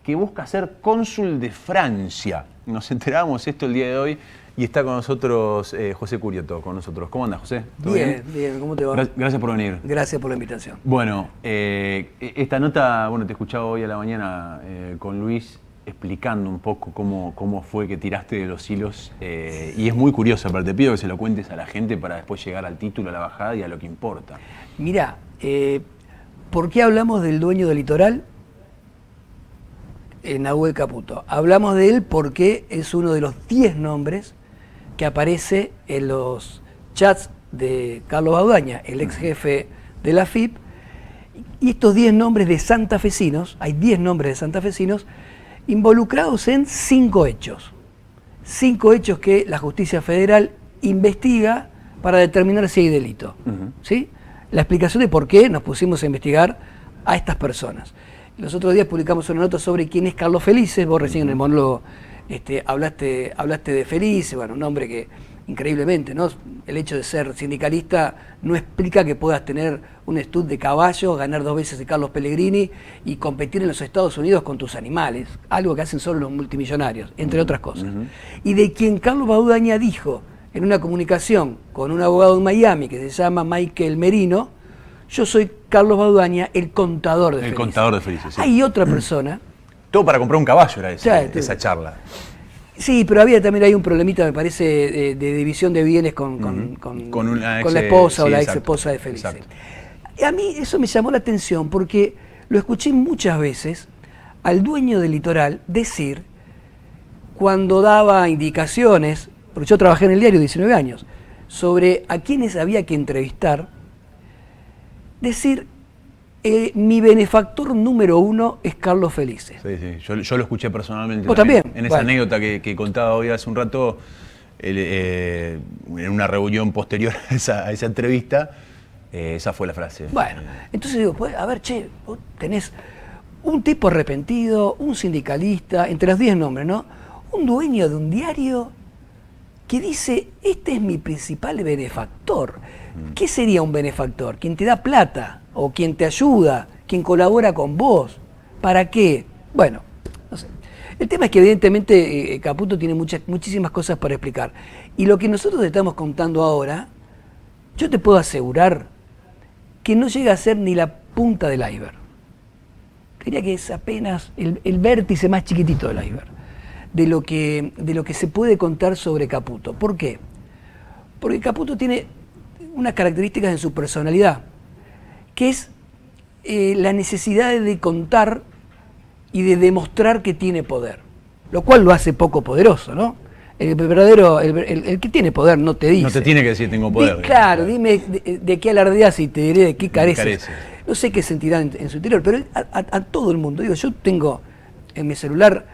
que busca ser cónsul de Francia. Nos enteramos esto el día de hoy. Y está con nosotros José Curioto, con nosotros. ¿Cómo andas, José? Bien, bien, ¿cómo te va? Gracias por venir. Gracias por la invitación. Bueno, esta nota, bueno, te escuchaba hoy a la mañana con Luis explicando un poco cómo fue que tiraste de los hilos. Y es muy curioso, pero te pido que se lo cuentes a la gente para después llegar al título, a la bajada y a lo que importa. Mirá, ¿por qué hablamos del dueño del litoral? Nahuel Caputo. Hablamos de él porque es uno de los 10 nombres que aparece en los chats de Carlos Baudaña, el ex jefe de la AFIP, y estos 10 nombres de santafesinos, hay 10 nombres de santafesinos, involucrados en 5 hechos. 5 hechos que la justicia federal investiga para determinar si hay delito. ¿Sí? La explicación de por qué nos pusimos a investigar a estas personas. Los otros días publicamos una nota sobre quién es Carlos Felices. Vos recién en el monólogo hablaste de Felices, bueno, un hombre que increíblemente, ¿no? El hecho de ser sindicalista no explica que puedas tener un stud de caballo, ganar 2 veces de Carlos Pellegrini y competir en los Estados Unidos con tus animales, algo que hacen solo los multimillonarios, entre otras cosas. Y de quien Carlos Baudaña dijo en una comunicación con un abogado en Miami que se llama Michael Merino: yo soy Carlos Baudaña, el contador de Felices. El contador de Felices, sí. Hay otra persona. Todo para comprar un caballo era esa charla. Sí, pero había también hay un problemita, me parece, de división de bienes con la esposa o la ex esposa de Felices. A mí eso me llamó la atención porque lo escuché muchas veces al dueño del Litoral decir, cuando daba indicaciones, porque yo trabajé en el diario 19 años, sobre a quienes había que entrevistar, decir: mi benefactor número 1 es Carlos Felices. Sí, sí. Yo lo escuché personalmente. ¿Vos también? En esa anécdota que contaba hoy hace un rato, en una reunión posterior a esa entrevista, esa fue la frase. Bueno, entonces digo, pues, a ver, che, vos tenés un tipo arrepentido, un sindicalista, entre los 10 nombres, ¿no? Un dueño de un diario que dice: este es mi principal benefactor. ¿Qué sería un benefactor? Quien te da plata, o quien te ayuda, quien colabora con vos. ¿Para qué? Bueno, no sé. El tema es que evidentemente Caputo tiene muchísimas cosas para explicar. Y lo que nosotros te estamos contando ahora, yo te puedo asegurar que no llega a ser ni la punta del iceberg. Diría que es apenas el vértice más chiquitito del iceberg de lo que se puede contar sobre Caputo. ¿Por qué? Porque Caputo tiene unas características en su personalidad, que es la necesidad de contar y de demostrar que tiene poder, lo cual lo hace poco poderoso, ¿no? El que tiene poder no te dice. No te tiene que decir tengo poder. Claro, dime de qué alardeas y te diré de qué careces. No sé qué sentirá en su interior, pero a todo el mundo. Digo, yo tengo en mi celular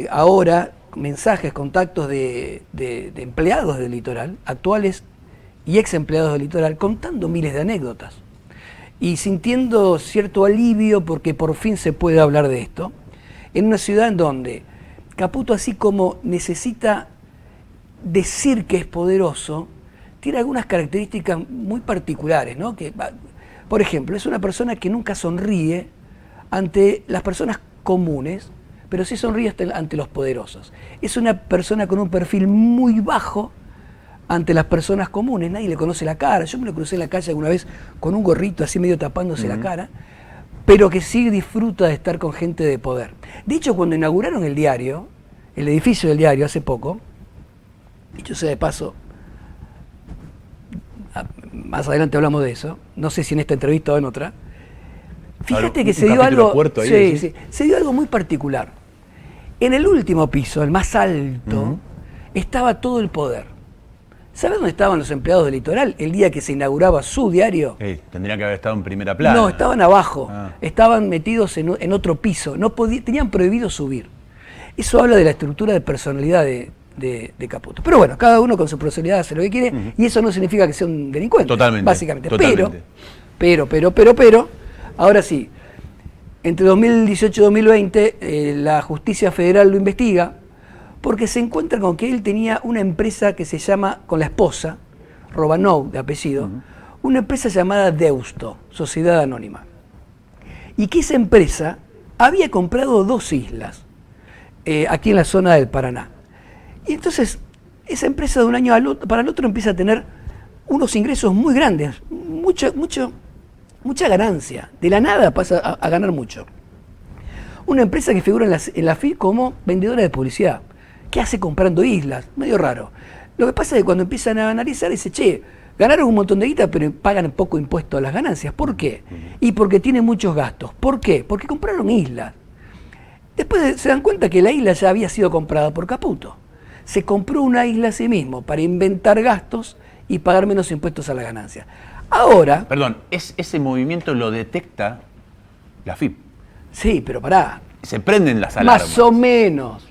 ahora mensajes, contactos de empleados del Litoral, actuales y ex empleados del Litoral, contando miles de anécdotas y sintiendo cierto alivio porque por fin se puede hablar de esto, en una ciudad en donde Caputo, así como necesita decir que es poderoso, tiene algunas características muy particulares, ¿no? Que, por ejemplo, es una persona que nunca sonríe ante las personas comunes, pero sí sonríe ante los poderosos. Es una persona con un perfil muy bajo ante las personas comunes, nadie le conoce la cara. Yo me lo crucé en la calle alguna vez con un gorrito así medio tapándose la cara, pero que sí disfruta de estar con gente de poder. De hecho, cuando inauguraron el diario, el edificio del diario hace poco, dicho sea de paso, más adelante hablamos de eso, no sé si en esta entrevista o en otra, fíjate que se dio algo, se dio algo muy particular. En el último piso, el más alto, estaba todo el poder. ¿Sabes dónde estaban los empleados del Litoral el día que se inauguraba su diario? Tendría que haber estado en primera plana. No, estaban abajo, estaban metidos en otro piso, tenían prohibido subir. Eso habla de la estructura de personalidad de Caputo. Pero bueno, cada uno con su personalidad hace lo que quiere, y eso no significa que sea un delincuente. Totalmente. Básicamente. Totalmente. Pero, ahora sí, entre 2018 y 2020, la justicia federal lo investiga, porque se encuentra con que él tenía una empresa que se llama, con la esposa, Robanou de apellido, una empresa llamada Deusto, Sociedad Anónima. Y que esa empresa había comprado 2 islas, aquí en la zona del Paraná. Y entonces, esa empresa de un año para el otro empieza a tener unos ingresos muy grandes, mucha ganancia. De la nada pasa a ganar mucho. Una empresa que figura en la FIP como vendedora de publicidad. ¿Qué hace comprando islas? Medio raro. Lo que pasa es que cuando empiezan a analizar, dice, che, ganaron un montón de guita, pero pagan poco impuesto a las ganancias. ¿Por qué? Y porque tienen muchos gastos. ¿Por qué? Porque compraron islas. Después se dan cuenta que la isla ya había sido comprada por Caputo. Se compró una isla a sí mismo para inventar gastos y pagar menos impuestos a la ganancia. Ahora... Perdón, ese movimiento lo detecta la FIP. Sí, pero pará. Se prenden las alarmas. Más o menos.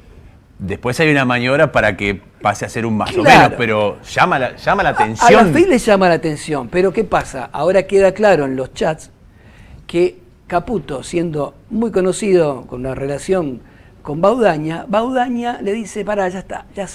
Después hay una maniobra para que pase a ser un más o Claro. menos, pero llama la A atención. la FIP le llama la atención, pero ¿qué pasa? Ahora queda claro en los chats que Caputo, siendo muy conocido con una relación con Baudaña le dice, pará, ya está, ya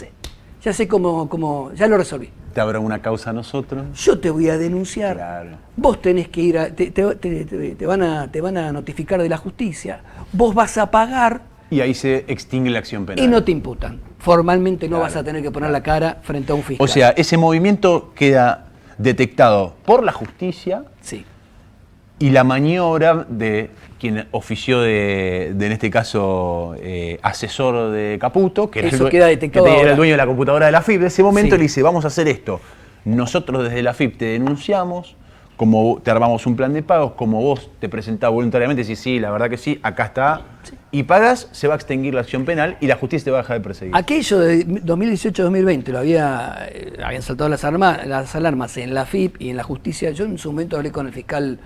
sé cómo, ya lo resolví. Te abran una causa a nosotros. Yo te voy a denunciar, Claro. vos tenés que ir, te van a notificar de la justicia, vos vas a pagar Y ahí se extingue la acción penal. y no te imputan. Formalmente no Claro, vas a tener que poner la cara frente a un fiscal. O sea, ese movimiento queda detectado por la justicia. Sí. Y la maniobra de quien ofició en este caso, asesor de Caputo, que era, Eso queda detectado era ahora. el dueño de la computadora de la FIP, de ese momento Sí. le dice, vamos a hacer esto. Nosotros desde la FIP te denunciamos, como te armamos un plan de pagos, como vos te presentás voluntariamente, decís, sí, la verdad que sí, acá está, y pagas, se va a extinguir la acción penal y la justicia te va a dejar de perseguir. Aquello de 2018-2020 habían saltado las alarmas en la FIP y en la justicia. Yo en su momento hablé con el fiscal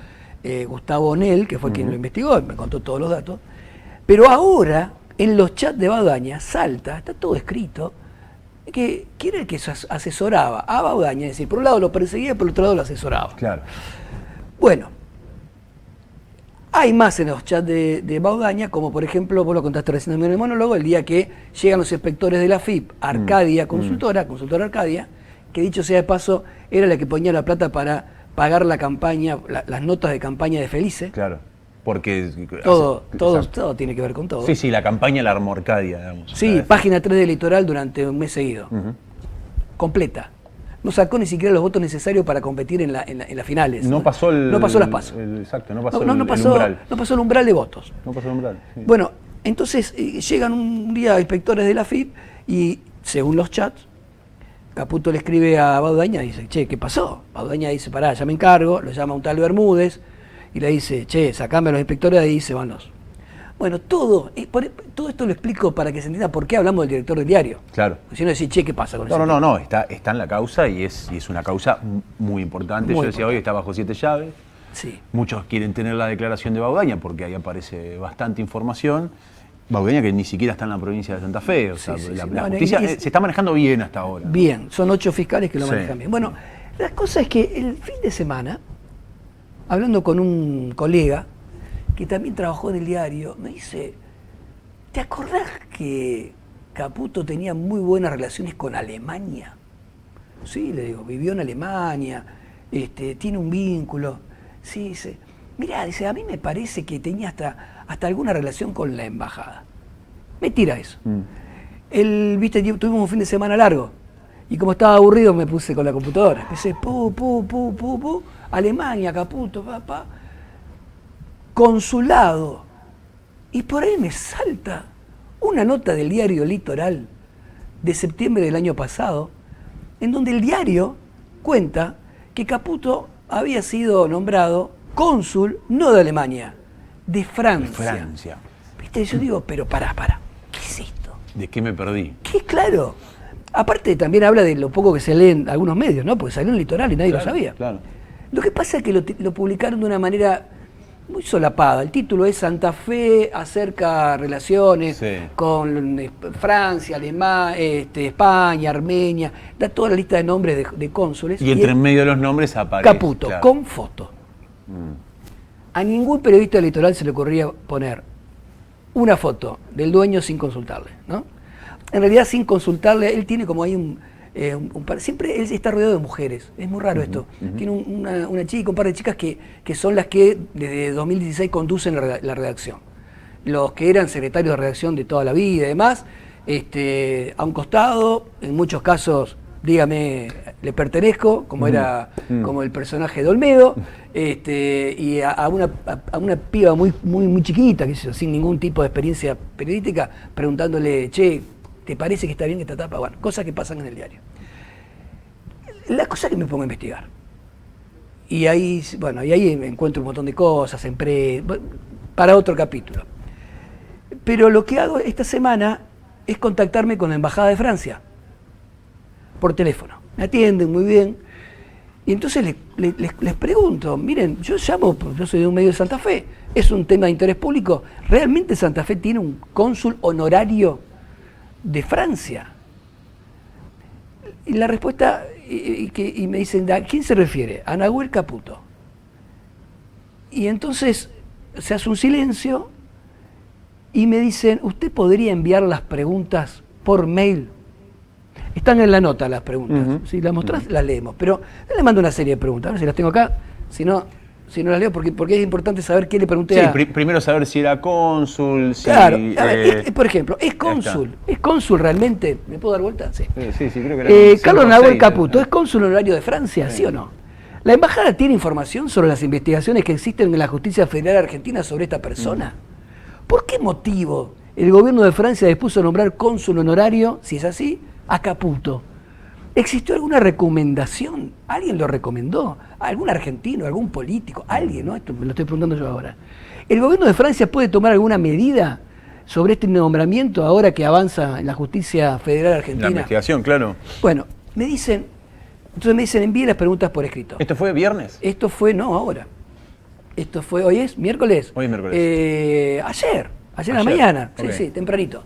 Gustavo Onel, que fue quien lo investigó, y me contó todos los datos. Pero ahora, en los chats de Baudaña, salta, está todo escrito, que quién era el que asesoraba a Baudaña, es decir, por un lado lo perseguía, por otro lado lo asesoraba. Claro. Bueno, hay más en los chats de Baudaña, como por ejemplo, vos lo contaste recién en el monólogo, el día que llegan los inspectores de la FIP, Arcadia Consultora Arcadia, que dicho sea de paso, era la que ponía la plata para pagar la campaña, las notas de campaña de Felice. Claro, porque... Todo tiene que ver con todo. Sí, sí, la campaña la armó Arcadia, digamos. Sí, página 3 del Litoral durante un mes seguido. Completa. No sacó ni siquiera los votos necesarios para competir en las finales. No pasó no pasó las pasos. Exacto, no pasó No el pasó, umbral. no pasó el umbral de votos. No pasó el umbral. Sí. Bueno, entonces llegan un día inspectores de la FIP y, según los chats, Caputo le escribe a Baudaña y dice, che, ¿qué pasó? Baudaña dice, pará, ya me encargo, lo llama un tal Bermúdez y le dice, che, sacame a los inspectores de ahí y se van los. Bueno, todo esto lo explico para que se entienda por qué hablamos del director del diario. Claro. Si no decir, che, ¿qué pasa con eso? No, está en la causa y es una causa muy importante. Muy Yo decía, hoy está bajo 7 llaves. Sí. Muchos quieren tener la declaración de Baudaña porque ahí aparece bastante información. Baudaña que ni siquiera está en la provincia de Santa Fe. O sea, la justicia se está manejando bien hasta ahora. Bien, son 8 fiscales que lo Sí. manejan bien. Bueno, la cosa es que el fin de semana, hablando con un colega que también trabajó en el diario, me dice, ¿te acordás que Caputo tenía muy buenas relaciones con Alemania? Sí, le digo, vivió en Alemania, tiene un vínculo. Sí, dice, mirá, dice, a mí me parece que tenía hasta alguna relación con la embajada. Me tira eso. Viste, tuvimos un fin de semana largo. Y como estaba aburrido me puse con la computadora. Empecé, Alemania, Caputo, papá. Consulado. Y por ahí me salta una nota del diario Litoral de septiembre del año pasado, en donde el diario cuenta que Caputo había sido nombrado cónsul, no de Alemania, de Francia. ¿Viste? Yo digo, pero pará, ¿qué es esto? ¿De qué me perdí? ¿Qué? Claro. Aparte también habla de lo poco que se lee en algunos medios, ¿no? Porque salió en Litoral y nadie lo sabía. Claro. Lo que pasa es que lo publicaron de una manera muy solapada. El título es Santa Fe acerca relaciones con Francia, Alemania, España, Armenia. Da toda la lista de nombres de cónsules. Y entre en medio de los nombres aparece Caputo, con foto. A ningún periodista del Litoral se le ocurría poner una foto del dueño sin consultarle, ¿no? En realidad, sin consultarle, él tiene como ahí siempre él está rodeado de mujeres. Es muy raro esto. Tiene una chica, un par de chicas que son las que desde 2016 conducen la redacción. Los que eran secretarios de redacción de toda la vida y demás, a un costado, en muchos casos, dígame, le pertenezco, como era como el personaje de Olmedo, y a una piba muy chiquita, que sin ningún tipo de experiencia periodística, preguntándole, che, ¿te parece que está bien esta tapa? Bueno, cosas que pasan en el diario. La cosa que me pongo a investigar. Y ahí encuentro un montón de cosas, para otro capítulo. Pero lo que hago esta semana es contactarme con la Embajada de Francia, por teléfono. Me atienden muy bien. Y entonces les pregunto, miren, yo soy de un medio de Santa Fe, es un tema de interés público, ¿realmente Santa Fe tiene un cónsul honorario de Francia? Y la respuesta, y me dicen, ¿a quién se refiere? A Nahuel Caputo. Y entonces se hace un silencio y me dicen, ¿usted podría enviar las preguntas por mail? Están en la nota las preguntas. Si las mostrás, las leemos. Pero yo le mando una serie de preguntas, a ver si las tengo acá. Si no las leo, porque es importante saber qué le pregunté a... Primero saber si era cónsul, si... Claro, a ver, por ejemplo, ¿es cónsul realmente? ¿Me puedo dar vuelta? Sí. Sí, creo que era... Carlos Nahuel Caputo, ¿es cónsul honorario de Francia, sí o no? ¿La embajada tiene información sobre las investigaciones que existen en la Justicia Federal Argentina sobre esta persona? ¿Por qué motivo el gobierno de Francia dispuso a nombrar cónsul honorario, si es así, a Caputo? ¿Existió alguna recomendación? ¿Alguien lo recomendó? ¿Algún argentino, algún político? ¿Alguien? ¿No? Esto me lo estoy preguntando yo ahora. ¿El gobierno de Francia puede tomar alguna medida sobre este nombramiento ahora que avanza en la Justicia Federal Argentina? La investigación, claro. Bueno, entonces me dicen, envíe las preguntas por escrito. ¿Esto fue viernes? Esto fue, no, ahora. Esto fue, ¿hoy es miércoles? Hoy es miércoles. Ayer a la mañana, okay. Sí, tempranito.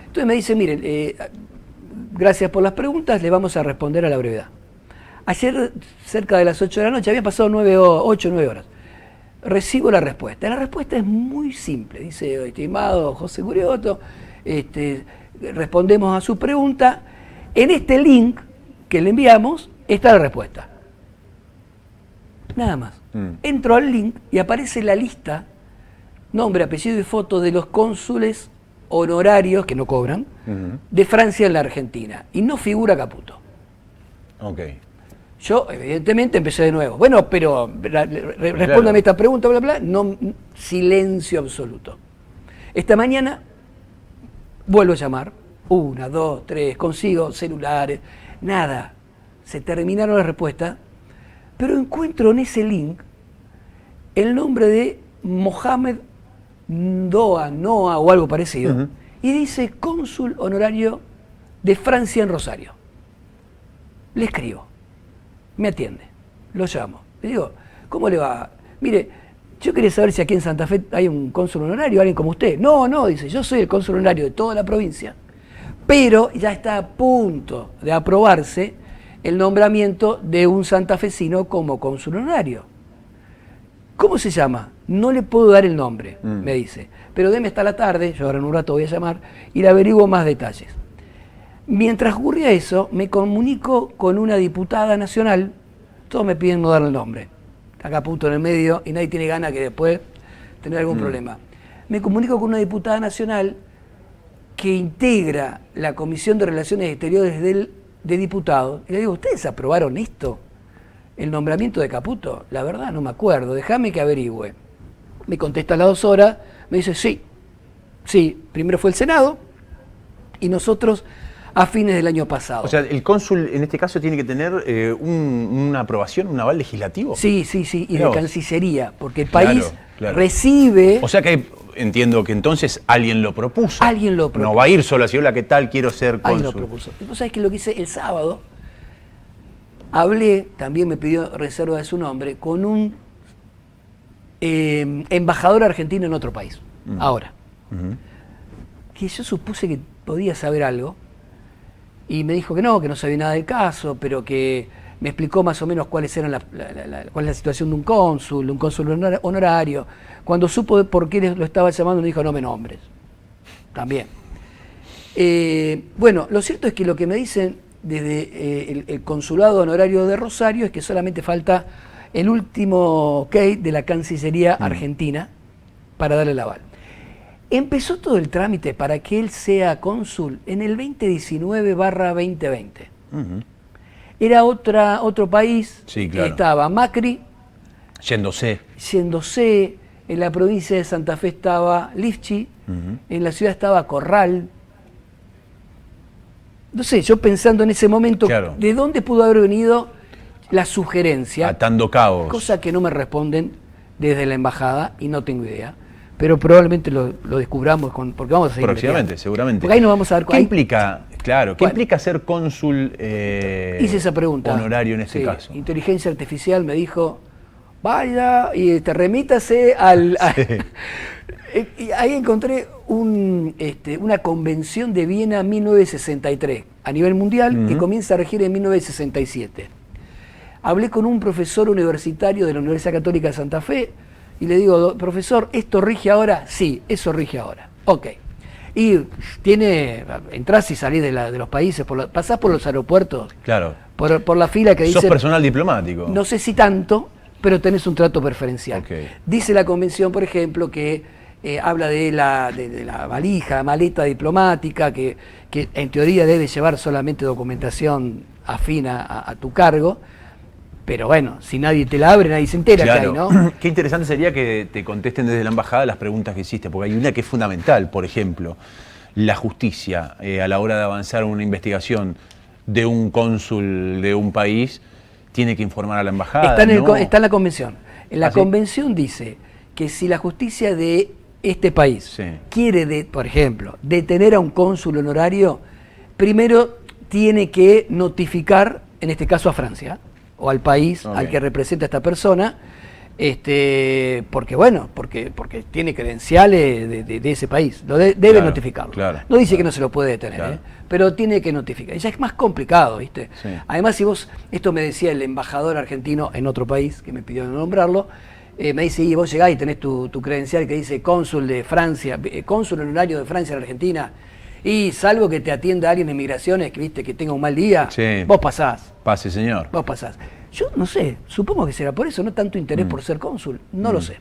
Entonces me dicen, miren, gracias por las preguntas, le vamos a responder a la brevedad. Ayer, cerca de las 8 de la noche, habían pasado 8 o 9 horas. Recibo la respuesta. La respuesta es muy simple. Dice, estimado José Gurioto, respondemos a su pregunta. En este link que le enviamos está la respuesta. Nada más. Entro al link y aparece la lista, nombre, apellido y foto de los cónsules honorarios, que no cobran, de Francia en la Argentina. Y no figura Caputo. Ok. Yo, evidentemente, empecé de nuevo. Bueno, pero respóndame esta pregunta, bla, bla. No, silencio absoluto. Esta mañana vuelvo a llamar. 1, 2, 3, consigo celulares. Nada. Se terminaron las respuestas. Pero encuentro en ese link el nombre de Mohamed Noa o algo parecido. Y dice cónsul honorario de Francia en Rosario. Le escribo. Me atiende, lo llamo. Le digo, ¿cómo le va? Mire, yo quería saber si aquí en Santa Fe hay un cónsul honorario, alguien como usted. No, dice, yo soy el cónsul honorario de toda la provincia, pero ya está a punto de aprobarse el nombramiento de un santafesino como cónsul honorario. ¿Cómo se llama? No le puedo dar el nombre, me dice, pero deme hasta la tarde, yo ahora en un rato voy a llamar, y le averiguo más detalles. Mientras ocurría eso, me comunico con una diputada nacional, todos me piden no darle el nombre, está Caputo en el medio y nadie tiene ganas que después tener algún problema. Me comunico con una diputada nacional que integra la Comisión de Relaciones Exteriores de Diputados, y le digo, ¿ustedes aprobaron esto? ¿El nombramiento de Caputo? La verdad no me acuerdo, déjame que averigüe. Me contesta a las 2 horas, me dice, sí, primero fue el Senado y nosotros a fines del año pasado. O sea, el cónsul en este caso tiene que tener una aprobación, un aval legislativo. Sí, y de Cancillería, porque el país recibe... O sea que entiendo que entonces alguien lo propuso. Alguien lo propuso. No va a ir solo así, hola, ¿qué tal? Quiero ser cónsul. Alguien lo propuso. Entonces, ¿sabes qué es lo que hice el sábado? Hablé, también me pidió reserva de su nombre, con un embajador argentino en otro país, ahora. Que yo supuse que podía saber algo, y me dijo que no sabía nada del caso, pero que me explicó más o menos cuál es la situación de un cónsul honorario. Cuando supo por qué lo estaba llamando, me dijo, no me nombres. También. Bueno, lo cierto es que lo que me dicen desde el consulado honorario de Rosario es que solamente falta el último ok de la Cancillería argentina para darle el aval. Empezó todo el trámite para que él sea cónsul en el 2019/2020. Era otro país, sí, claro. Estaba Macri, yéndose, en la provincia de Santa Fe estaba Lifchi, en la ciudad estaba Corral. No sé, yo pensando en ese momento, claro, ¿de dónde pudo haber venido la sugerencia? Atando cabos. Cosa que no me responden desde la embajada y no tengo idea. pero probablemente lo descubramos porque vamos a seguir próximamente, seguramente. Porque ahí nos vamos a dar ¿Qué implica, claro, qué Bueno, implica ser cónsul hice esa pregunta. honorario en este caso? Inteligencia artificial me dijo, vaya y remítase al... Y ahí encontré una convención de Viena 1963 a nivel mundial que comienza a regir en 1967. Hablé con un profesor universitario de la Universidad Católica de Santa Fe y le digo, profesor, ¿esto rige ahora? Sí, eso rige ahora. Ok. Y entrás y salís de los países, pasás por los aeropuertos, claro, por la fila que dice... ¿Sos personal diplomático? No sé si tanto, pero tenés un trato preferencial. Okay. Dice la convención, por ejemplo, que habla de la valija, maleta diplomática, que en teoría debe llevar solamente documentación afín a tu cargo, pero bueno, si nadie te la abre, nadie se entera, claro, que hay, ¿no? Qué interesante sería que te contesten desde la embajada las preguntas que hiciste, porque hay una que es fundamental, por ejemplo, la justicia a la hora de avanzar una investigación de un cónsul de un país, tiene que informar a la embajada. Está en la convención. En la convención dice que si la justicia de este país quiere, por ejemplo, detener a un cónsul honorario, primero tiene que notificar, en este caso a Francia, o al país al que representa a esta persona, porque tiene credenciales de ese país. Debe notificarlo. Claro, no dice que no se lo puede detener, pero tiene que notificar. Ya es más complicado, ¿viste? Sí. Además, esto me decía el embajador argentino en otro país, que me pidió nombrarlo, me dice, y vos llegás y tenés tu credencial que dice cónsul de Francia, cónsul honorario de Francia en Argentina, y salvo que te atienda alguien de migraciones que tenga un mal día, vos pasás. Pase, señor. Vos pasás. Yo no sé, supongo que será por eso, no tanto interés por ser cónsul, no lo sé.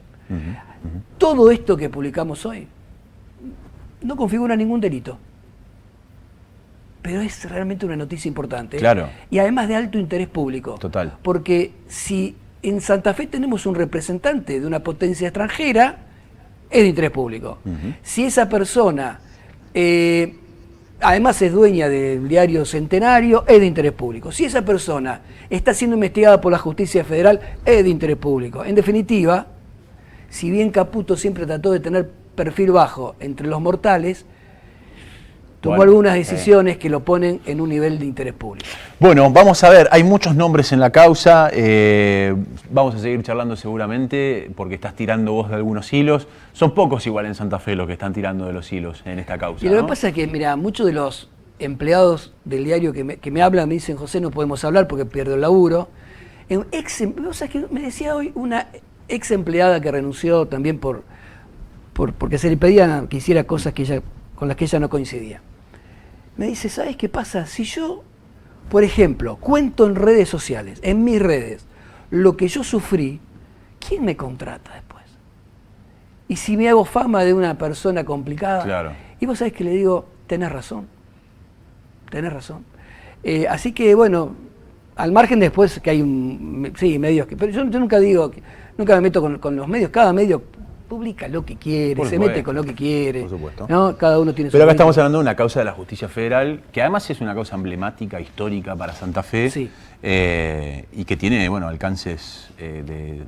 Todo esto que publicamos hoy no configura ningún delito, pero es realmente una noticia importante. Claro. Y además de alto interés público. Total. Porque si en Santa Fe tenemos un representante de una potencia extranjera, es de interés público. Si esa persona además es dueña del diario Centenario, es de interés público. Si esa persona está siendo investigada por la justicia federal, es de interés público. En definitiva, si bien Caputo siempre trató de tener perfil bajo entre los mortales, tomó algunas decisiones que lo ponen en un nivel de interés público. Bueno, vamos a ver, hay muchos nombres en la causa, vamos a seguir charlando seguramente, porque estás tirando vos de algunos hilos. Son pocos igual en Santa Fe los que están tirando de los hilos en esta causa. Y lo que pasa es que, mira, muchos de los empleados del diario que me hablan, me dicen, José, no podemos hablar porque pierdo el laburo. O sea, que me decía hoy una ex empleada que renunció también porque se le pedían que hiciera cosas con las que ella no coincidía. Me dice, ¿sabes qué pasa? Si yo, por ejemplo, cuento en redes sociales, en mis redes, lo que yo sufrí, ¿quién me contrata después? Y si me hago fama de una persona complicada, claro. Y vos sabés que le digo, tenés razón. Así que, bueno, al margen después que hay medios que... Pero yo nunca me meto con los medios, cada medio publica lo que quiere, se mete con lo que quiere. Por supuesto. ¿No? Cada uno tiene su... Pero acá estamos hablando de una causa de la justicia federal, que además es una causa emblemática, histórica para Santa Fe, y que tiene, bueno, alcances de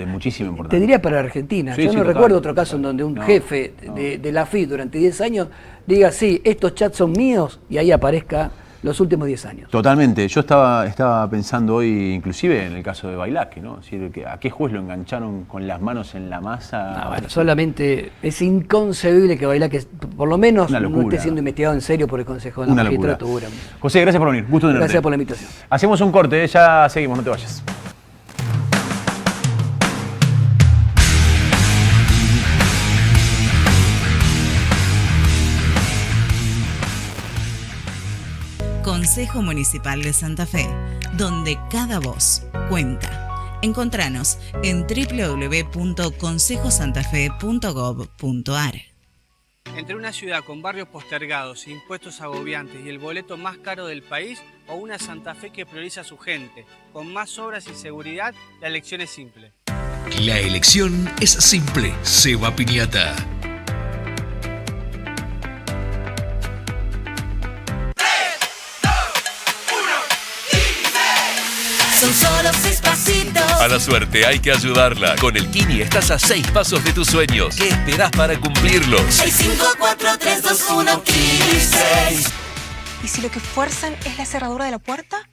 muchísima importancia. Te diría para Argentina. Yo no recuerdo otro caso en donde un jefe de la FIP durante 10 años diga, sí, estos chats son míos, y ahí aparezca los últimos 10 años. Totalmente. Yo estaba pensando hoy, inclusive en el caso de Bailaque, ¿no? Es decir, ¿a qué juez lo engancharon con las manos en la masa? No, bueno, solamente es inconcebible que Bailaque, por lo menos, no esté siendo investigado en serio por el Consejo de la Magistratura. José, gracias por venir. Gusto tenerte. Gracias por la invitación. Hacemos un corte, ya seguimos, no te vayas. Consejo Municipal de Santa Fe, donde cada voz cuenta. Encontranos en www.consejosantafe.gov.ar. Entre una ciudad con barrios postergados, impuestos agobiantes y el boleto más caro del país, o una Santa Fe que prioriza a su gente, con más obras y seguridad, la elección es simple. La elección es simple. Seba Piñata. Son solo los 6 pasitos. A la suerte hay que ayudarla. Con el Kini estás a 6 pasos de tus sueños. ¿Qué esperás para cumplirlos? 6, 5, 4, 3, 2, 1, Kini 6. ¿Y si lo que fuerzan es la cerradura de la puerta?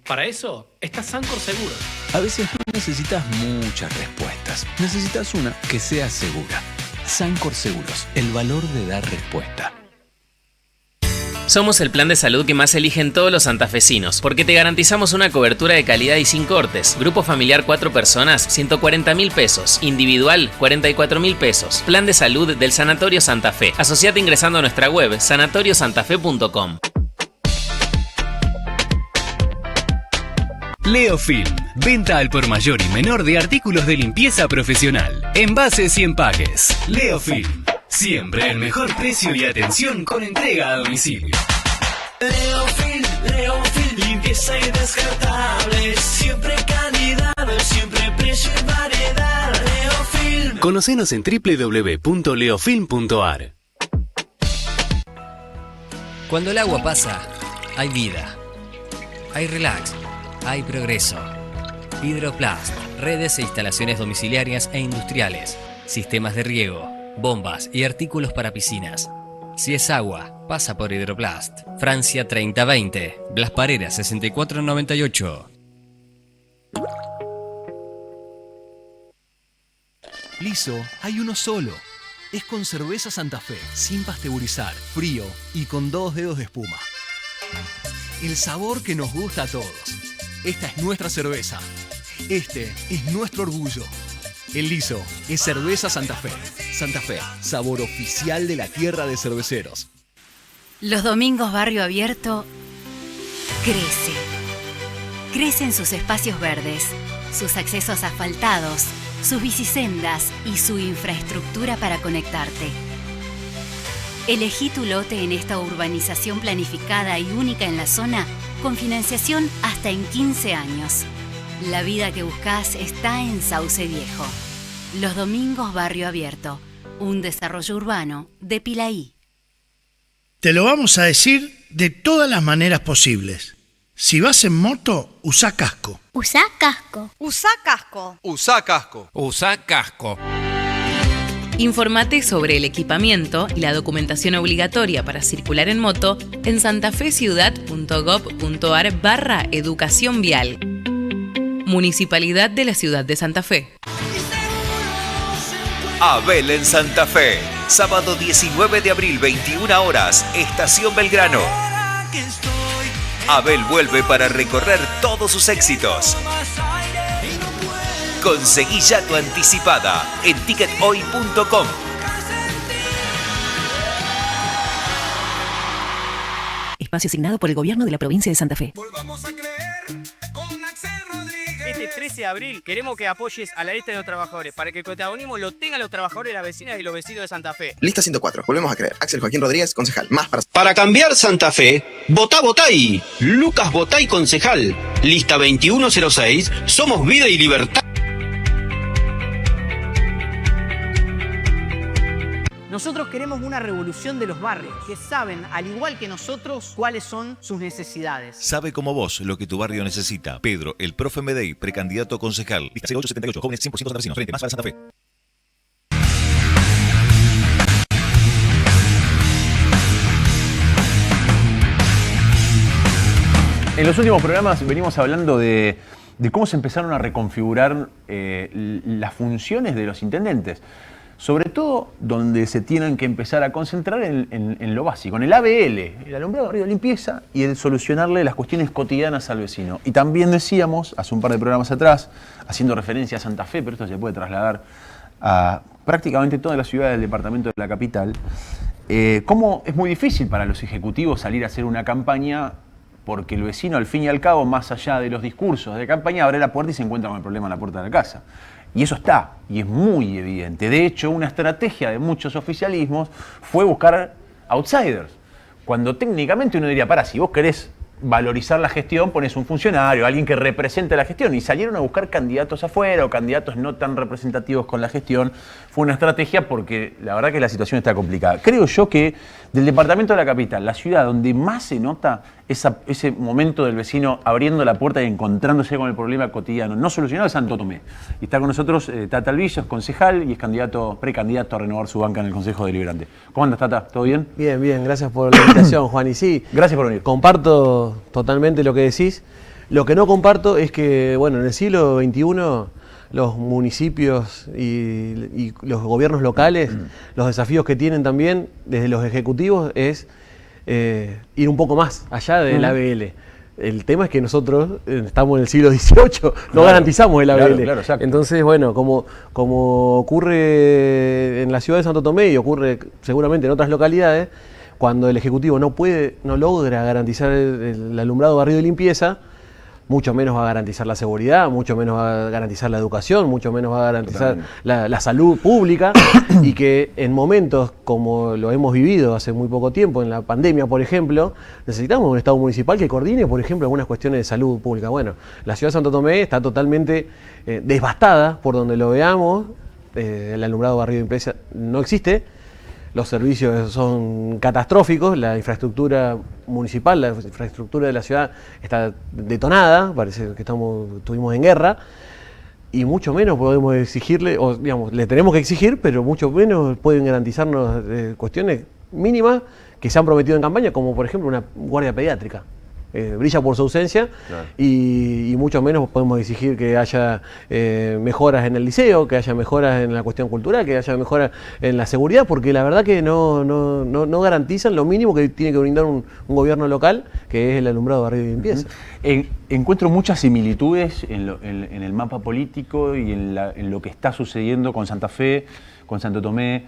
Para eso está Sancor Seguros. A veces no necesitas muchas respuestas. Necesitas una que sea segura. Sancor Seguros, el valor de dar respuesta. Somos el plan de salud que más eligen todos los santafesinos, porque te garantizamos una cobertura de calidad y sin cortes. Grupo familiar 4 personas, 140.000 pesos. Individual, 44.000 pesos. Plan de salud del Sanatorio Santa Fe. Asociate ingresando a nuestra web, sanatoriosantafe.com. Leofilm, venta al por mayor y menor de artículos de limpieza profesional, envases y empaques. Leofilm, siempre el mejor precio y atención con entrega a domicilio. Leofilm, limpieza y descartables, siempre calidad, siempre precio y variedad. Leofilm. Conocenos en www.leofilm.ar. Cuando el agua pasa, hay vida, hay relax, hay progreso. Hidroplast, redes e instalaciones domiciliarias e industriales, sistemas de riego, bombas y artículos para piscinas. Si es agua, pasa por Hidroplast. Francia 3020, Blas Parera 6498. Liso, hay uno solo. Es con cerveza Santa Fe, sin pasteurizar, frío y con 2 dedos de espuma. El sabor que nos gusta a todos. Esta es nuestra cerveza. Este es nuestro orgullo. El Liso es cerveza Santa Fe. Santa Fe, sabor oficial de la tierra de cerveceros. Los domingos Barrio Abierto crece. Crece en sus espacios verdes, sus accesos asfaltados, sus bicisendas y su infraestructura para conectarte. Elegí tu lote en esta urbanización planificada y única en la zona con financiación hasta en 15 años. La vida que buscas está en Sauce Viejo. Los domingos Barrio Abierto, un desarrollo urbano de Pilaí. Te lo vamos a decir de todas las maneras posibles. Si vas en moto, usa casco. Usa casco. Usa casco. Usa casco. Usa casco. Infórmate sobre el equipamiento y la documentación obligatoria para circular en moto en santafeciudad.gov.ar/educación vial. Municipalidad de la Ciudad de Santa Fe. Abel en Santa Fe. Sábado 19 de abril, 21 horas, Estación Belgrano. Abel vuelve para recorrer todos sus éxitos. Conseguí ya tu anticipada en tickethoy.com. Espacio asignado por el Gobierno de la Provincia de Santa Fe. Este 13 de abril queremos que apoyes a la lista de los trabajadores para que el protagonismo lo tengan los trabajadores, las vecinas y los vecinos de Santa Fe. Lista 104. Volvemos a creer. Axel Joaquín Rodríguez, concejal. Más para cambiar Santa Fe, votá Botay. Lucas Botay, concejal. Lista 2106. Somos vida y libertad. Nosotros queremos una revolución de los barrios, que saben, al igual que nosotros, cuáles son sus necesidades. Sabe como vos lo que tu barrio necesita. Pedro, el profe Medey, precandidato a concejal. Lista 0878, jóvenes 100% santafesinos. Frente Más para Santa Fe. En los últimos programas venimos hablando de cómo se empezaron a reconfigurar las funciones de los intendentes. Sobre todo donde se tienen que empezar a concentrar en lo básico, en el ABL, el alumbrado, barrido, limpieza, y el solucionarle las cuestiones cotidianas al vecino. Y también decíamos, hace un par de programas atrás, haciendo referencia a Santa Fe, pero esto se puede trasladar a prácticamente todas las ciudades del departamento de la capital, cómo es muy difícil para los ejecutivos salir a hacer una campaña, porque el vecino, al fin y al cabo, más allá de los discursos de campaña, abre la puerta y se encuentra con el problema en la puerta de la casa. Y eso está, y es muy evidente. De hecho, una estrategia de muchos oficialismos fue buscar outsiders. Cuando técnicamente uno diría, si vos querés valorizar la gestión, pones un funcionario, alguien que represente la gestión. Y salieron a buscar candidatos afuera o candidatos no tan representativos con la gestión. Fue una estrategia porque la verdad que la situación está complicada. Creo yo que del departamento de la capital, la ciudad donde más se nota ese momento del vecino abriendo la puerta y encontrándose con el problema cotidiano, no solucionado, es Santo Tomé. Y está con nosotros Tata Alvillo, es concejal y es precandidato a renovar su banca en el Consejo Deliberante. ¿Cómo andas, Tata? ¿Todo bien? Bien, bien, gracias por la invitación, Juan. Y sí, gracias por venir. Comparto totalmente lo que decís. Lo que no comparto es que, bueno, en el siglo XXI los municipios y los gobiernos locales, los desafíos que tienen también desde los ejecutivos es ir un poco más allá del ABL. El tema es que nosotros estamos en el siglo XVIII, no garantizamos el ABL. Claro, entonces, bueno, como ocurre en la ciudad de Santo Tomé y ocurre seguramente en otras localidades, cuando el Ejecutivo no logra garantizar el alumbrado, barrido y limpieza, mucho menos va a garantizar la seguridad, mucho menos va a garantizar la educación, mucho menos va a garantizar la salud pública, y que en momentos como lo hemos vivido hace muy poco tiempo, en la pandemia, por ejemplo, necesitamos un Estado municipal que coordine, por ejemplo, algunas cuestiones de salud pública. Bueno, la ciudad de Santo Tomé está totalmente devastada por donde lo veamos, el alumbrado, barrido y limpieza no existe. Los servicios son catastróficos, la infraestructura municipal, la infraestructura de la ciudad está detonada, parece que estuvimos en guerra, y mucho menos podemos exigirle, o digamos, le tenemos que exigir, pero mucho menos pueden garantizarnos cuestiones mínimas que se han prometido en campaña, como por ejemplo una guardia pediátrica. Brilla por su ausencia, y mucho menos podemos exigir que haya mejoras en el liceo, que haya mejoras en la cuestión cultural, que haya mejoras en la seguridad, porque la verdad que no garantizan lo mínimo que tiene que brindar un gobierno local, que es el alumbrado, barrido y limpieza. Encuentro muchas similitudes en el mapa político y en lo que está sucediendo con Santa Fe, con Santo Tomé.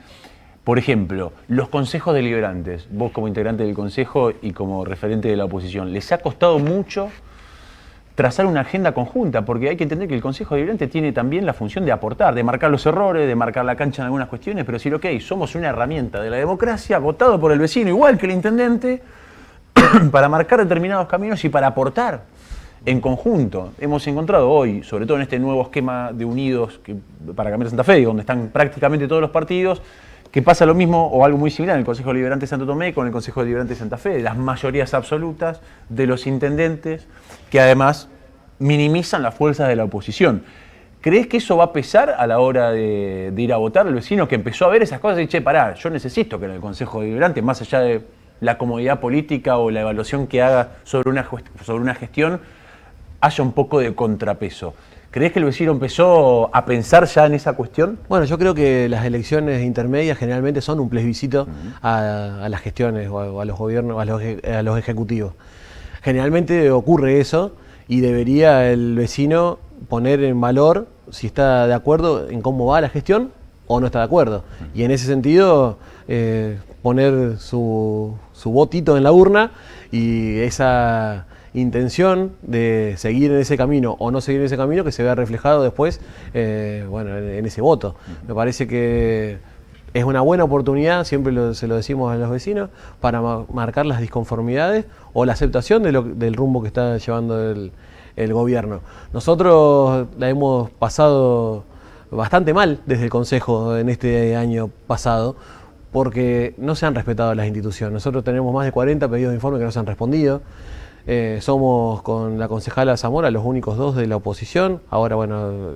Por ejemplo, los consejos deliberantes, vos como integrante del consejo y como referente de la oposición, ¿les ha costado mucho trazar una agenda conjunta? Porque hay que entender que el consejo deliberante tiene también la función de aportar, de marcar los errores, de marcar la cancha en algunas cuestiones, pero decir, ok, somos una herramienta de la democracia, votado por el vecino igual que el intendente, para marcar determinados caminos y para aportar en conjunto. Hemos encontrado hoy, sobre todo en este nuevo esquema de unidos para cambiar Santa Fe, donde están prácticamente todos los partidos, que pasa lo mismo o algo muy similar en el Consejo Deliberante de Santo Tomé con el Consejo Deliberante de Santa Fe, de las mayorías absolutas de los intendentes, que además minimizan las fuerzas de la oposición. ¿Crees que eso va a pesar a la hora de ir a votar el vecino que empezó a ver esas cosas y che, pará, yo necesito que en el Consejo Deliberante, más allá de la comodidad política o la evaluación que haga sobre una gestión, haya un poco de contrapeso? ¿Crees que el vecino empezó a pensar ya en esa cuestión? Bueno, yo creo que las elecciones intermedias generalmente son un plebiscito a las gestiones o a los gobiernos, a los ejecutivos. Generalmente ocurre eso y debería el vecino poner en valor si está de acuerdo en cómo va la gestión o no está de acuerdo. Y en ese sentido poner su votito en la urna y esa intención de seguir en ese camino o no seguir en ese camino que se vea reflejado después en ese voto. Me parece que es una buena oportunidad, siempre se lo decimos a los vecinos, para marcar las disconformidades o la aceptación del rumbo que está llevando el gobierno. Nosotros la hemos pasado bastante mal desde el Consejo en este año pasado, porque no se han respetado las instituciones. Nosotros tenemos más de 40 pedidos de informe que no se han respondido. Somos con la concejala Zamora los únicos dos de la oposición. Ahora, bueno,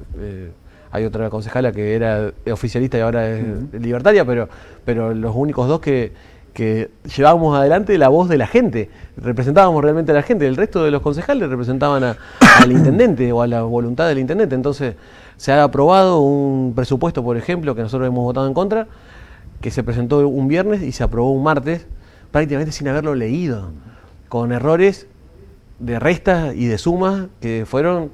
hay otra concejala que era oficialista y ahora es libertaria, pero los únicos dos que llevábamos adelante la voz de la gente, representábamos realmente a la gente. El resto de los concejales representaban al intendente o a la voluntad del intendente. Entonces, se ha aprobado un presupuesto, por ejemplo, que nosotros hemos votado en contra, que se presentó un viernes y se aprobó un martes, prácticamente sin haberlo leído, con errores de restas y de sumas que fueron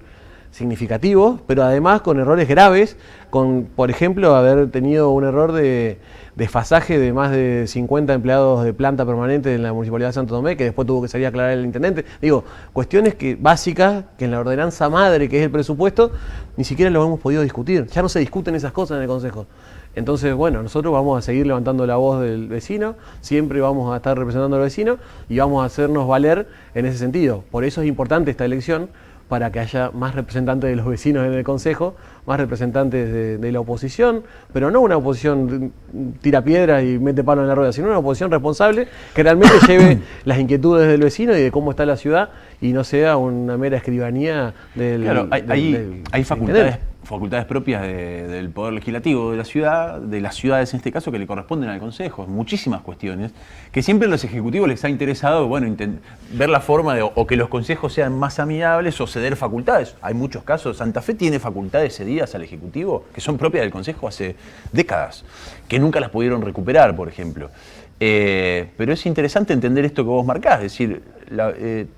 significativos, pero además con errores graves, con, por ejemplo, haber tenido un error de desfasaje de más de 50 empleados de planta permanente en la Municipalidad de Santo Tomé, que después tuvo que salir a aclarar el intendente. Digo, cuestiones básicas que en la ordenanza madre, que es el presupuesto, ni siquiera lo hemos podido discutir. Ya no se discuten esas cosas en el Consejo. Entonces, bueno, nosotros vamos a seguir levantando la voz del vecino, siempre vamos a estar representando al vecino y vamos a hacernos valer en ese sentido. Por eso es importante esta elección, para que haya más representantes de los vecinos en el Consejo, más representantes de la oposición, pero no una oposición tira piedras y mete palo en la rueda, sino una oposición responsable que realmente lleve las inquietudes del vecino y de cómo está la ciudad y no sea una mera escribanía del... Claro, hay facultades intendente. propias del Poder Legislativo de la ciudad, de las ciudades en este caso, que le corresponden al Consejo. Muchísimas cuestiones que siempre a los ejecutivos les ha interesado, bueno, ver la forma de o que los consejos sean más amigables o ceder facultades. Hay muchos casos. Santa Fe tiene facultades cedidas al Ejecutivo que son propias del Consejo hace décadas, que nunca las pudieron recuperar, por ejemplo. Pero es interesante entender esto que vos marcás, es decir,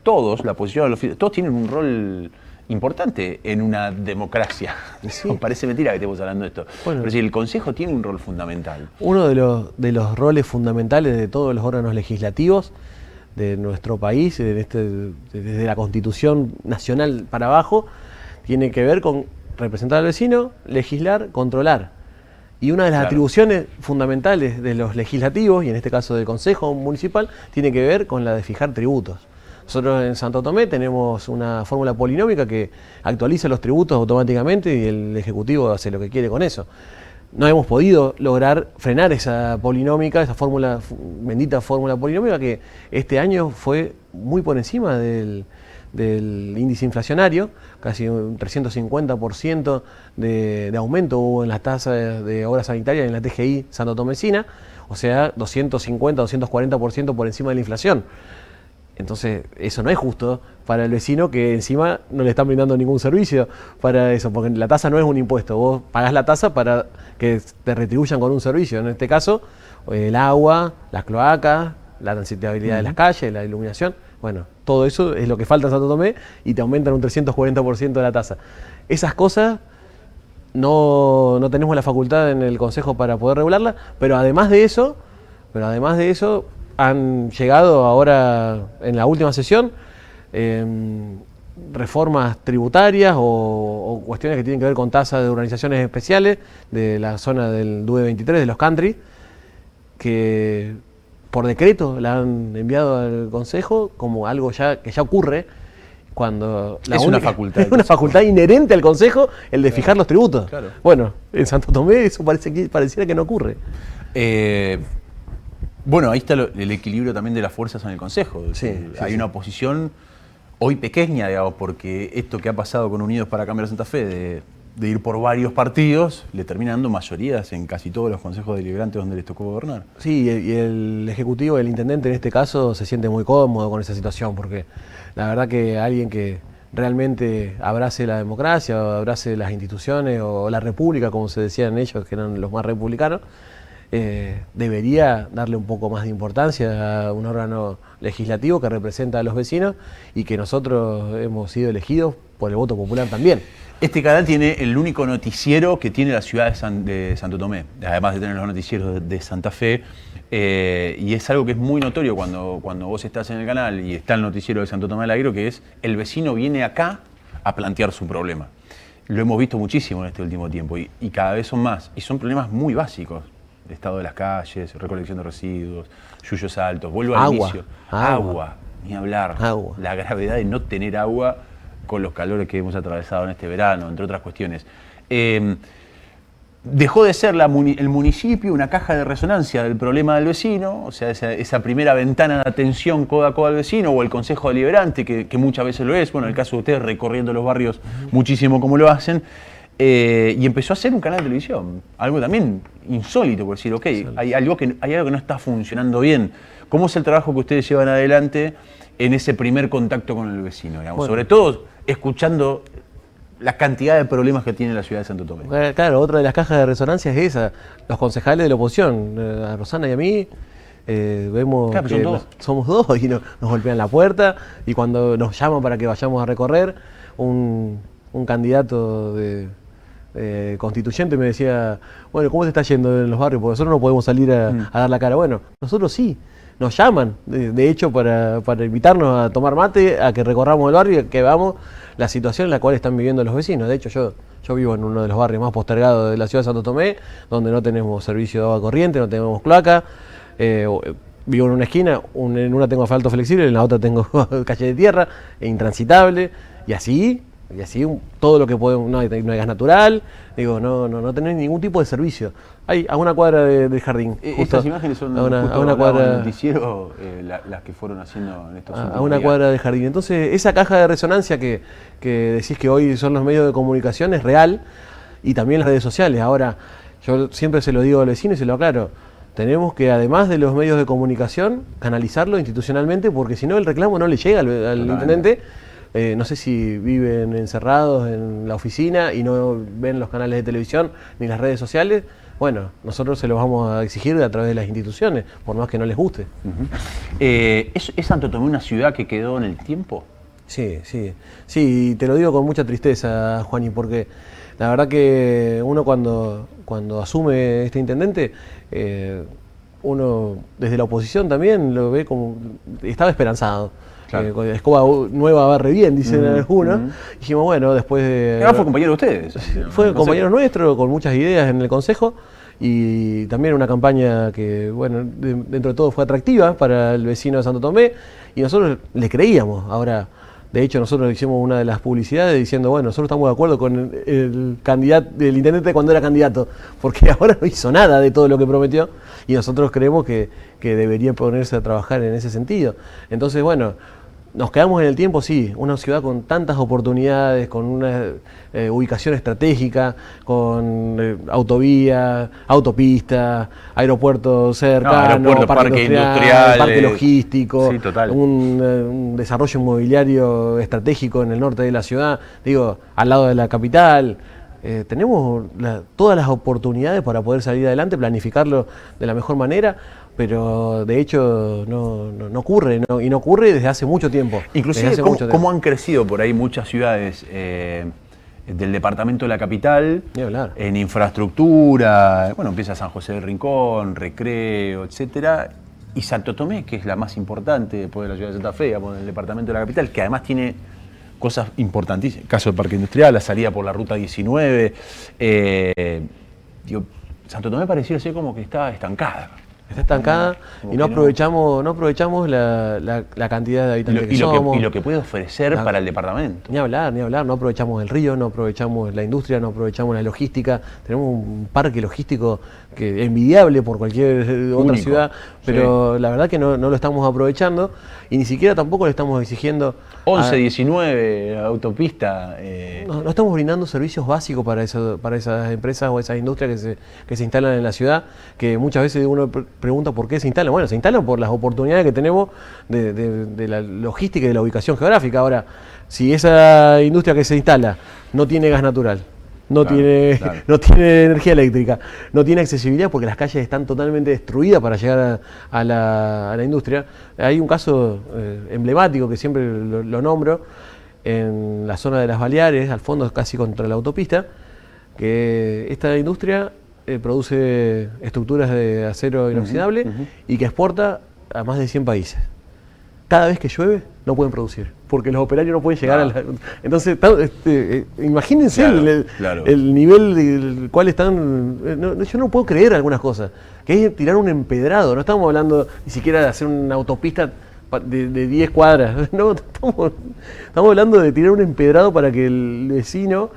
todos, la posición de los todos tienen un rol importante en una democracia. Sí. Parece mentira que estemos hablando de esto. Bueno, pero si el Consejo tiene un rol fundamental. Uno de los roles fundamentales de todos los órganos legislativos de nuestro país, desde la Constitución Nacional para abajo, tiene que ver con representar al vecino, legislar, controlar. Y una de las atribuciones fundamentales de los legislativos, y en este caso del Consejo Municipal, tiene que ver con la de fijar tributos. Nosotros en Santo Tomé tenemos una fórmula polinómica que actualiza los tributos automáticamente y el Ejecutivo hace lo que quiere con eso. No hemos podido lograr frenar esa polinómica, esa bendita fórmula polinómica que este año fue muy por encima del índice inflacionario, casi un 350% de aumento hubo en las tasas de obras sanitarias en la TGI Santo Tomecina, o sea, 250, 240% por encima de la inflación. Entonces, eso no es justo para el vecino que encima no le están brindando ningún servicio para eso, porque la tasa no es un impuesto, vos pagás la tasa para que te retribuyan con un servicio, en este caso, el agua, las cloacas, la transitabilidad de las calles, la iluminación, bueno, todo eso es lo que falta en Santo Tomé y te aumentan un 340% de la tasa. Esas cosas no tenemos la facultad en el Consejo para poder regularlas, pero además de eso, han llegado ahora en la última sesión reformas tributarias o cuestiones que tienen que ver con tasas de urbanizaciones especiales de la zona del DUE 23, de los country, que por decreto la han enviado al Consejo como algo que ya ocurre cuando una facultad. Es una facultad inherente al Consejo el de fijar los tributos. Claro. Bueno, en Santo Tomé eso pareciera que no ocurre. Bueno, ahí está el equilibrio también de las fuerzas en el Consejo. Hay una oposición hoy pequeña, digamos, porque esto que ha pasado con Unidos para Cambiar Santa Fe, de ir por varios partidos, le termina dando mayorías en casi todos los consejos deliberantes donde les tocó gobernar. Sí, y el Ejecutivo, el Intendente en este caso, se siente muy cómodo con esa situación, porque la verdad que alguien que realmente abrace la democracia, o abrace las instituciones, o la república, como se decían ellos, que eran los más republicanos, debería darle un poco más de importancia a un órgano legislativo que representa a los vecinos y que nosotros hemos sido elegidos por el voto popular también. Este canal tiene el único noticiero que tiene la ciudad de Santo Tomé, además de tener los noticieros de Santa Fe, y es algo que es muy notorio cuando vos estás en el canal y está el noticiero de Santo Tomé del Agro, que es el vecino viene acá a plantear su problema. Lo hemos visto muchísimo en este último tiempo y cada vez son más, y son problemas muy básicos. Estado de las calles, recolección de residuos, yuyos altos, vuelvo al inicio. Agua, ni hablar. Agua. La gravedad de no tener agua con los calores que hemos atravesado en este verano, entre otras cuestiones. Dejó de ser el municipio una caja de resonancia del problema del vecino, o sea, esa primera ventana de atención codo a codo al vecino, o el consejo deliberante, que muchas veces lo es, bueno, en el caso de ustedes recorriendo los barrios muchísimo como lo hacen. Y empezó a hacer un canal de televisión, algo también insólito, por decir, ok, hay algo que no está funcionando bien. ¿Cómo es el trabajo que ustedes llevan adelante en ese primer contacto con el vecino? Digamos? Bueno, sobre todo escuchando la cantidad de problemas que tiene la ciudad de Santo Tomé. Claro, otra de las cajas de resonancia es esa, los concejales de la oposición, a Rosana y a mí, vemos que somos dos y nos golpean la puerta, y cuando nos llaman para que vayamos a recorrer, un candidato constituyente me decía, bueno, ¿cómo te está yendo en los barrios? Porque nosotros no podemos salir a dar la cara. Bueno, nosotros sí, nos llaman, de hecho, para invitarnos a tomar mate, a que recorramos el barrio y que veamos la situación en la cual están viviendo los vecinos. De hecho, yo vivo en uno de los barrios más postergados de la ciudad de Santo Tomé, donde no tenemos servicio de agua corriente, no tenemos cloaca. Vivo en una esquina, en una tengo asfalto flexible, en la otra tengo calle de tierra, intransitable. Y así todo lo que podemos, no hay gas natural, digo, no tenés ningún tipo de servicio. Hay a una cuadra del jardín. Estas imágenes son a una cuadra del noticiero, las que fueron haciendo en estos últimos a una días. cuadra del jardín. Entonces, esa caja de resonancia que decís que hoy son los medios de comunicación es real, y también las redes sociales. Ahora, yo siempre se lo digo al vecino y se lo aclaro. Tenemos que, además de los medios de comunicación, canalizarlo institucionalmente, porque si no el reclamo no le llega al intendente. No sé si viven encerrados en la oficina y no ven los canales de televisión ni las redes sociales. Bueno, nosotros se los vamos a exigir a través de las instituciones, por más que no les guste. ¿Es Santo Tomé una ciudad que quedó en el tiempo? Sí, y te lo digo con mucha tristeza, Juani, porque la verdad que uno cuando asume este intendente, uno desde la oposición también lo ve como, estaba esperanzado. Claro. Escoba nueva barre bien, dicen algunos. Dijimos, bueno, después de... Además fue compañero de ustedes. Fue compañero nuestro, con muchas ideas en el Consejo, y también una campaña que, bueno, dentro de todo fue atractiva para el vecino de Santo Tomé, y nosotros le creíamos. Ahora, de hecho, nosotros hicimos una de las publicidades diciendo, bueno, nosotros estamos de acuerdo con el candidato, el intendente cuando era candidato, porque ahora no hizo nada de todo lo que prometió, y nosotros creemos que debería ponerse a trabajar en ese sentido. Entonces, bueno, nos quedamos en el tiempo, sí, una ciudad con tantas oportunidades, con una ubicación estratégica, con autovía, autopista, aeropuerto cercano, parque industrial, parque logístico, sí, total. Un desarrollo inmobiliario estratégico en el norte de la ciudad, digo, al lado de la capital. Tenemos todas las oportunidades para poder salir adelante, planificarlo de la mejor manera, pero de hecho no ocurre, y no ocurre desde hace mucho tiempo. Inclusive, ¿cómo han crecido por ahí muchas ciudades del departamento de la capital en infraestructura? Bueno, empieza San José del Rincón, Recreo, etcétera, y Santo Tomé, que es la más importante después de la ciudad de Santa Fe, digamos, en el departamento de la capital, que además tiene cosas importantísimas, caso del parque industrial, la salida por la ruta 19. Santo Tomé pareciera ser como que está estancada. Está estancada y no aprovechamos la cantidad de habitantes que somos. Y lo que puede ofrecer para el departamento. Ni hablar, no aprovechamos el río, no aprovechamos la industria, no aprovechamos la logística. Tenemos un parque logístico que es envidiable por cualquier otra ciudad, pero la verdad que no lo estamos aprovechando, y ni siquiera tampoco le estamos exigiendo 11, 19, autopista. No estamos brindando servicios básicos para esas empresas o esas industrias que se instalan en la ciudad, que muchas veces uno pregunta por qué se instalan. Bueno, se instalan por las oportunidades que tenemos de la logística y de la ubicación geográfica. Ahora, si esa industria que se instala no tiene gas natural, no tiene energía eléctrica, no tiene accesibilidad porque las calles están totalmente destruidas para llegar a la industria. Hay un caso emblemático que siempre lo nombro, en la zona de las Baleares, al fondo casi contra la autopista, que esta industria produce estructuras de acero inoxidable y que exporta a más de 100 países. Cada vez que llueve no pueden producir, porque los operarios no pueden llegar a la... Entonces, imagínense el nivel del cual están... yo no puedo creer algunas cosas, que es tirar un empedrado. No estamos hablando ni siquiera de hacer una autopista de 10 cuadras, no, estamos hablando de tirar un empedrado para que el vecino,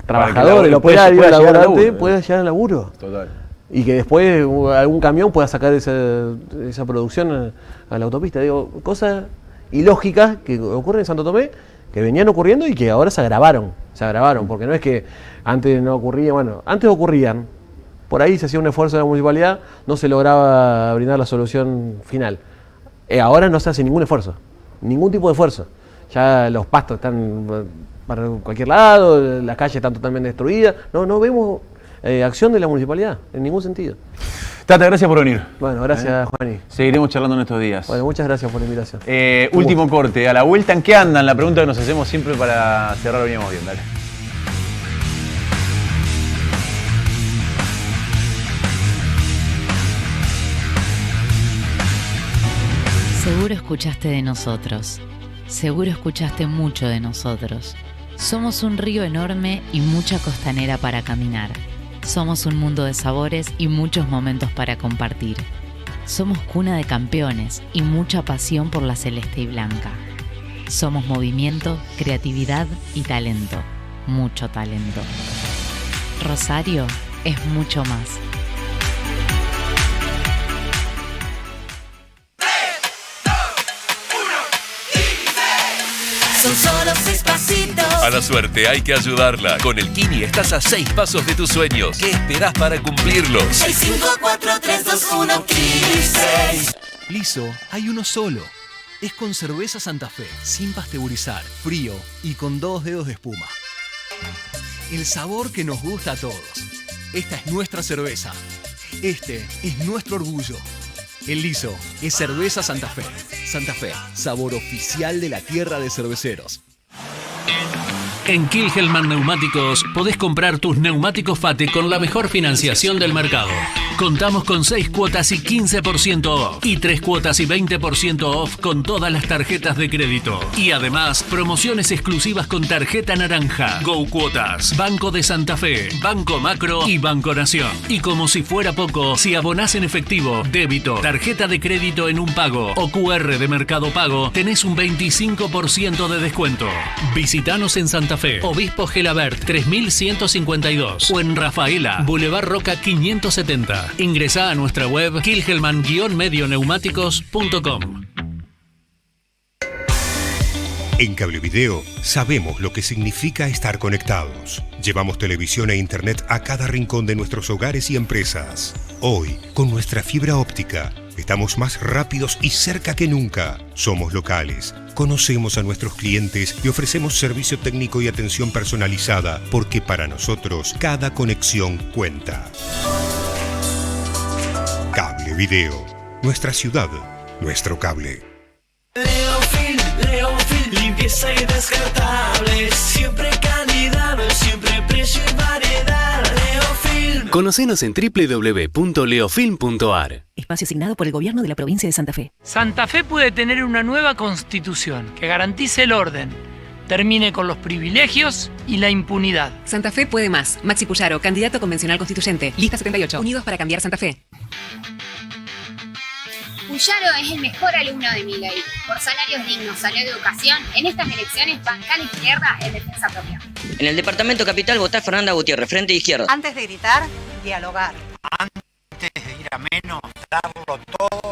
trabajador, el operario, el laborante, pueda llegar al laburo. Total. Y que después algún camión pueda sacar esa producción a la autopista. Digo, cosas ilógicas que ocurren en Santo Tomé, que venían ocurriendo y que ahora se agravaron, porque no es que antes no ocurría, bueno, antes ocurrían, por ahí se hacía un esfuerzo de la municipalidad, no se lograba brindar la solución final. Ahora no se hace ningún esfuerzo, ningún tipo de esfuerzo. Ya los pastos están para cualquier lado, las calles están totalmente destruidas, no vemos acción de la municipalidad, en ningún sentido. Tata, gracias por venir. Bueno, gracias, Juani. Seguiremos charlando en estos días. Bueno, muchas gracias por la invitación. Último corte. A la vuelta, ¿en qué andan? La pregunta que nos hacemos siempre para cerrar, veníamos bien, dale. Seguro escuchaste de nosotros. Seguro escuchaste mucho de nosotros. Somos un río enorme y mucha costanera para caminar. Somos un mundo de sabores y muchos momentos para compartir. Somos cuna de campeones y mucha pasión por la celeste y blanca. Somos movimiento, creatividad y talento. Mucho talento. Rosario es mucho más. Son solo 6 pasitos. A la suerte hay que ayudarla. Con el Kini estás a 6 pasos de tus sueños. ¿Qué esperás para cumplirlos? 6, 5, 4, 3, 2, 1, Kini 6. Liso, hay uno solo. Es con cerveza Santa Fe, sin pasteurizar, frío y con 2 dedos de espuma. El sabor que nos gusta a todos. Esta es nuestra cerveza. Este es nuestro orgullo. El Liso es cerveza Santa Fe. Santa Fe, sabor oficial de la tierra de cerveceros. En Kilgelman Neumáticos podés comprar tus neumáticos FATE con la mejor financiación del mercado. Contamos con 6 cuotas y 15% off. Y 3 cuotas y 20% off con todas las tarjetas de crédito. Y además, promociones exclusivas con tarjeta naranja, Go Cuotas, Banco de Santa Fe, Banco Macro y Banco Nación. Y como si fuera poco, si abonás en efectivo, débito, tarjeta de crédito en un pago o QR de Mercado Pago, tenés un 25% de descuento. Visitanos en Santa Fe, Obispo Gelabert 3152 o en Rafaela, Boulevard Roca 570. Ingresá a nuestra web kilgelman-medioneumáticos.com. En Cablevideo sabemos lo que significa estar conectados. Llevamos televisión e internet a cada rincón de nuestros hogares y empresas. Hoy, con nuestra fibra óptica, estamos más rápidos y cerca que nunca. Somos locales, conocemos a nuestros clientes y ofrecemos servicio técnico y atención personalizada, porque para nosotros cada conexión cuenta. Cablevideo, nuestra ciudad, nuestro cable. Leofil, limpieza y descartable. Siempre calidad, siempre precio y variedad. Leofil. Conocenos en www.leofilm.ar. Espacio asignado por el gobierno de la provincia de Santa Fe. Santa Fe puede tener una nueva constitución que garantice el orden, termine con los privilegios y la impunidad. Santa Fe puede más. Maxi Puyaro, candidato convencional constituyente. Lista 78. Unidos para cambiar Santa Fe. Puyaro es el mejor alumno de Milei. Por salarios dignos, salud y educación, en estas elecciones banca la izquierda en defensa propia. En el departamento capital votá Fernanda Gutiérrez, Frente Izquierda. Antes de gritar, dialogar. Antes de ir a menos, darlo todo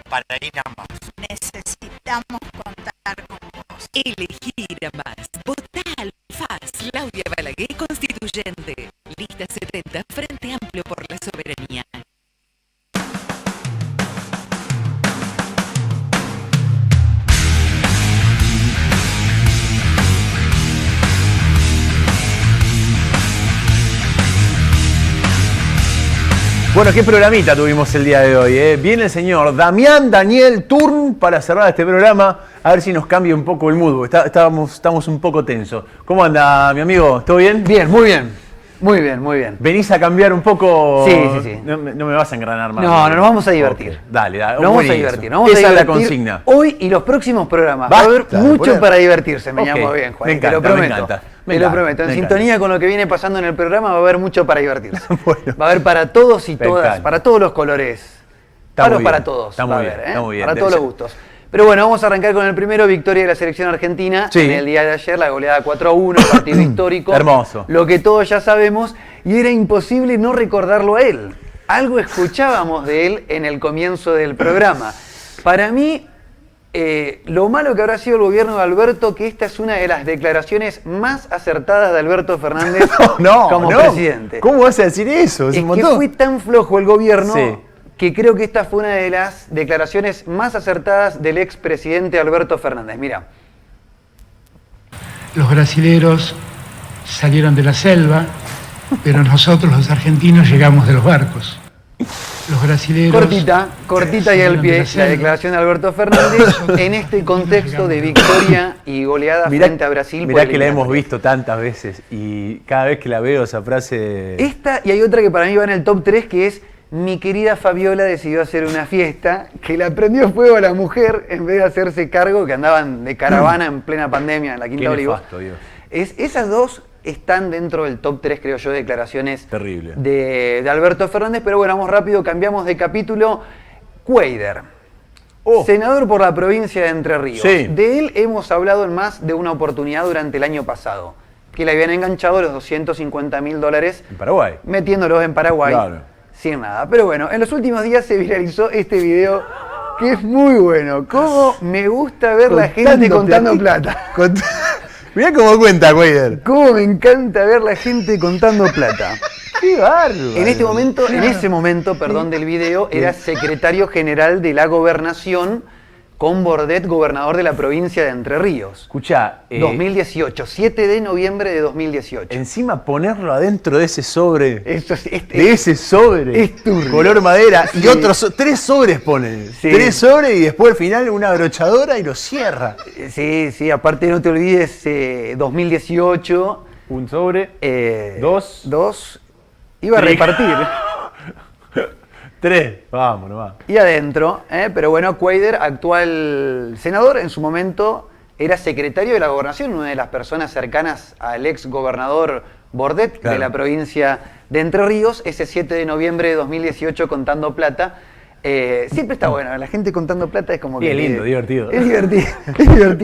para ir a más. Necesitamos contar con vos. Elegir a más. Votá al FAS. Claudia Balaguer, constituyente. Lista 70, Frente Amplio por la Soberanía. Bueno, qué programita tuvimos el día de hoy, ¿eh? Viene el señor Damián Daniel Turn para cerrar este programa, a ver si nos cambia un poco el mood. Estamos un poco tensos. ¿Cómo anda, mi amigo? ¿Todo bien? Bien, muy bien. Muy bien, muy bien. ¿Venís a cambiar un poco? Sí, sí, sí. No me vas a engranar más. No, nos vamos a divertir. Okay. Dale. Nos vamos a divertir. Esa es la consigna. Hoy y los próximos programas. Basta, va a haber mucho para divertirse, me llamo bien, Juan. Me encanta, te lo prometo. me encanta. Te lo prometo. En sintonía con lo que viene pasando en el programa va a haber mucho para divertirse. Bueno. Va a haber para todos y todas, para todos los colores. Para todos. Está muy bien, está muy bien. Para todos los gustos. Pero bueno, vamos a arrancar con el primero, victoria de la selección argentina en el día de ayer, la goleada 4-1, partido histórico. Hermoso. Lo que todos ya sabemos, y era imposible no recordarlo a él. Algo escuchábamos de él en el comienzo del programa. Para mí, lo malo que habrá sido el gobierno de Alberto, que esta es una de las declaraciones más acertadas de Alberto Fernández como presidente. ¿Cómo vas a decir eso? Es que fue tan flojo el gobierno que creo que esta fue una de las declaraciones más acertadas del expresidente Alberto Fernández. Mira. Los brasileros salieron de la selva, pero nosotros los argentinos llegamos de los barcos. Los brasileros... Cortita y al pie, la declaración de Alberto Fernández en este contexto de victoria y goleada frente a Brasil. Mirá que la hemos visto tantas veces y cada vez que la veo esa frase... Esta y hay otra que para mí va en el top 3, que es: mi querida Fabiola decidió hacer una fiesta que la prendió fuego a la mujer en vez de hacerse cargo, que andaban de caravana en plena pandemia en la Quinta Oliva. Esas dos están dentro del top 3, creo yo, de declaraciones de Alberto Fernández. Pero bueno, vamos rápido, cambiamos de capítulo. Cuader. Senador por la provincia de Entre Ríos. Sí. De él hemos hablado en más de una oportunidad durante el año pasado, que le habían enganchado los $250.000 En Paraguay. metiéndolos en Paraguay Claro. sin nada. Pero bueno, en los últimos días se viralizó este video que es muy bueno. Cómo me gusta ver la gente contando plata. Mirá cómo cuenta, Quader. Cómo me encanta ver la gente contando plata. ¡Qué bárbaro! En ese momento, del video, era secretario general de la Gobernación con Bordet, gobernador de la provincia de Entre Ríos. Escuchá, 2018, 7 de noviembre de 2018. Encima ponerlo adentro de ese sobre. De ese sobre. Es turbio. Color madera. Sí. Y otros 3 sobres pone. Sí. 3 sobres y después al final una abrochadora y lo cierra. Sí, aparte no te olvides, 2018. Un sobre. 2. Iba a repartir. 3. Vámonos, va. Y adentro, pero bueno, Quader, actual senador, en su momento era secretario de la Gobernación, una de las personas cercanas al ex gobernador Bordet, Claro. de la provincia de Entre Ríos, ese 7 de noviembre de 2018 contando plata. Siempre está bueno, la gente contando plata es como que... Y es lindo, divertido. Es divertido.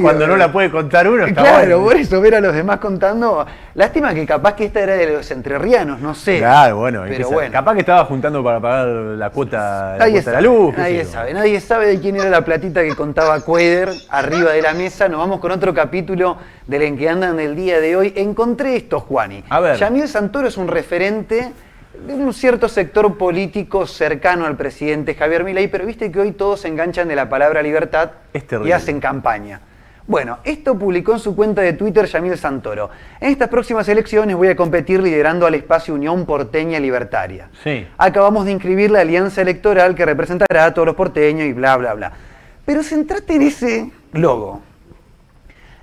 Cuando no la puede contar uno, está Claro, bueno. por eso ver a los demás contando. Lástima que capaz que esta era de los entrerrianos, no sé. Claro, bueno, pero bueno. Capaz que estaba juntando para pagar la cuota, Nadie de la luz. Nadie sabe de quién era la platita que contaba Quader arriba de la mesa. Nos vamos con otro capítulo del En que andan del día de hoy. Encontré esto, Juani. A ver. Yamil Santoro es un referente de un cierto sector político cercano al presidente Javier Milei, pero viste que hoy todos se enganchan de la palabra libertad y hacen campaña. Bueno, esto publicó en su cuenta de Twitter Yamil Santoro. En estas próximas elecciones voy a competir liderando al espacio Unión Porteña Libertaria. Sí. Acabamos de inscribir la alianza electoral que representará a todos los porteños y bla, bla, bla. Pero centrate en ese logo.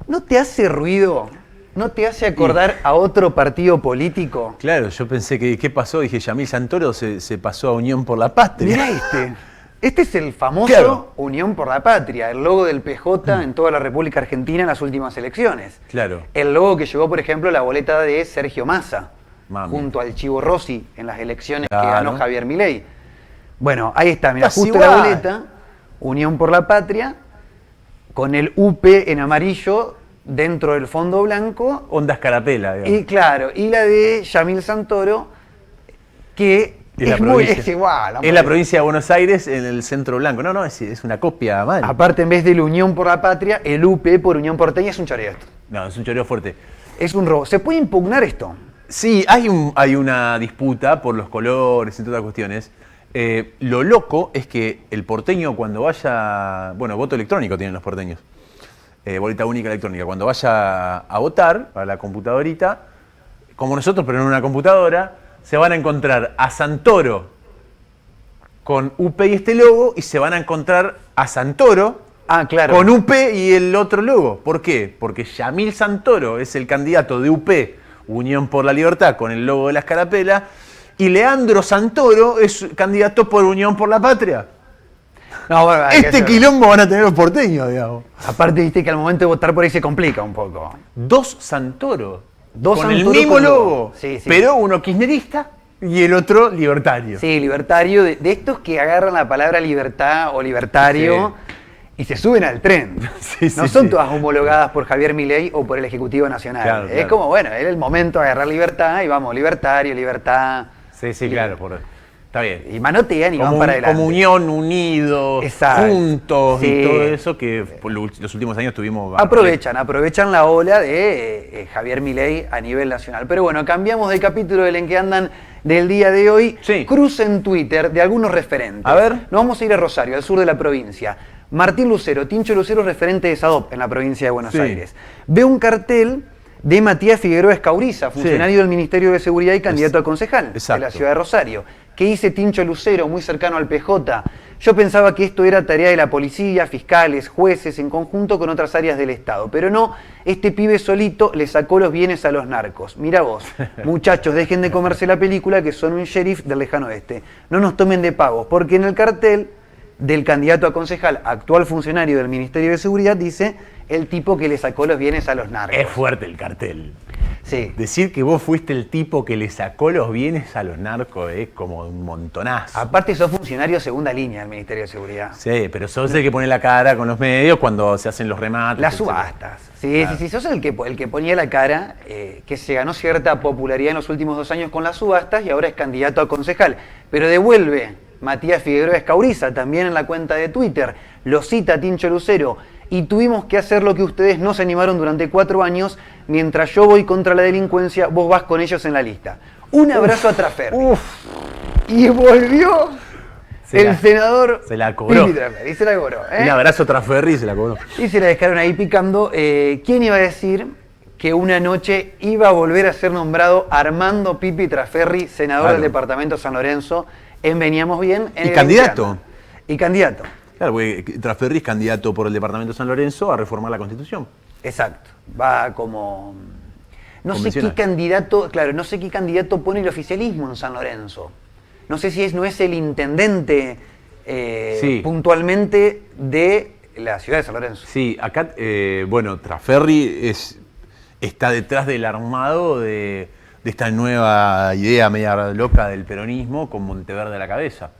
¿No te hace ruido? ¿No te hace acordar a otro partido político? Claro, yo pensé que ¿qué pasó? Dije, Yamil Santoro se pasó a Unión por la Patria. Mirá este. Este es el famoso Claro. Unión por la Patria, el logo del PJ en toda la República Argentina en las últimas elecciones. Claro. El logo que llevó, por ejemplo, la boleta de Sergio Massa, Mami. junto al Chivo Rossi en las elecciones Claro. que ganó Javier Milei. Bueno, ahí está, mira, Casi justo igual. la boleta, Unión por la Patria, con el UP en amarillo dentro del fondo blanco. Onda escarapela, digamos. Y claro, y la de Yamil Santoro, que es igual. Es la provincia de Buenos Aires en el centro blanco. No, es una copia mal. Aparte, en vez de la Unión por la Patria, el UP por Unión Porteña es un choreo esto. No, es un choreo fuerte. Es un robo. ¿Se puede impugnar esto? Sí, hay una disputa por los colores, entre otras cuestiones. Lo loco es que el porteño cuando vaya... Bueno, voto electrónico tienen los porteños. Boleta única electrónica. Cuando vaya a votar a la computadorita, como nosotros, pero en una computadora, se van a encontrar a Santoro con UP y este logo, y se van a encontrar a Santoro claro. con UP y el otro logo. ¿Por qué? Porque Yamil Santoro es el candidato de UP, Unión por la Libertad, con el logo de la escarapela, y Leandro Santoro es candidato por Unión por la Patria. No, bueno, Este quilombo van a tener los porteños, digamos. Aparte, viste que al momento de votar por ahí se complica un poco. 2 Santoro. Dos con el Santoro mismo con logo. Sí, sí. Pero uno kirchnerista y el otro libertario. Sí, libertario, de estos que agarran la palabra libertad o libertario y se suben al tren. No son todas homologadas por Javier Milei o por el Ejecutivo Nacional. Claro, Es claro. como, bueno, es el momento de agarrar libertad y vamos, libertario, libertad. Sí, claro. Está bien. Y manotean y van para adelante. Comunión, unidos, Exacto. juntos Sí. y todo eso que por los últimos años tuvimos. Aprovechan la ola de Javier Milei a nivel nacional. Pero bueno, cambiamos de capítulo del En que andan del día de hoy. Cruce en Twitter de algunos referentes. A ver. Nos vamos a ir a Rosario, al sur de la provincia. Martín Lucero, Tincho Lucero, referente de SADOP en la provincia de Buenos Sí. Aires. Ve un cartel de Matías Figueroa Escauriza, funcionario del Ministerio de Seguridad y candidato a concejal de la ciudad de Rosario. ¿Qué dice Tincho Lucero, muy cercano al PJ? Yo pensaba que esto era tarea de la policía, fiscales, jueces, en conjunto con otras áreas del Estado. Pero no, este pibe solito le sacó los bienes a los narcos. Mirá vos, muchachos, dejen de comerse la película que son un sheriff del lejano oeste. No nos tomen de pavos, porque en el cartel del candidato a concejal, actual funcionario del Ministerio de Seguridad, dice el tipo que le sacó los bienes a los narcos. Es fuerte el cartel. Sí. Decir que vos fuiste el tipo que le sacó los bienes a los narcos es como un montonazo. Aparte sos funcionario segunda línea del Ministerio de Seguridad. Sí, pero sos el que pone la cara con los medios cuando se hacen los remates. Las subastas. Sí, claro. Sí, sos el que ponía la cara, que se ganó cierta popularidad en los últimos 2 años con las subastas y ahora es candidato a concejal. Pero devuelve Matías Figueroa Escauriza, también en la cuenta de Twitter, lo cita Tincho Lucero. Y tuvimos que hacer lo que ustedes no se animaron durante 4 años, mientras yo voy contra la delincuencia, vos vas con ellos en la lista. Un abrazo a Traferri. Y volvió el senador. Se la cobró. Y se la cobró. Un abrazo a Traferri y se la cobró. Y se la dejaron ahí picando. ¿Quién iba a decir que una noche iba a volver a ser nombrado Armando Pipi Traferri, senador del departamento San Lorenzo, en Veníamos Bien? Y candidato. Y candidato. Claro, porque Traferri es candidato por el departamento de San Lorenzo a reformar la Constitución. Exacto. Va como... No sé qué candidato, claro, no sé qué candidato pone el oficialismo en San Lorenzo. No sé si no es el intendente puntualmente de la ciudad de San Lorenzo. Sí, acá, bueno, Traferri está detrás del armado de esta nueva idea media loca del peronismo con Monteverde a la cabeza.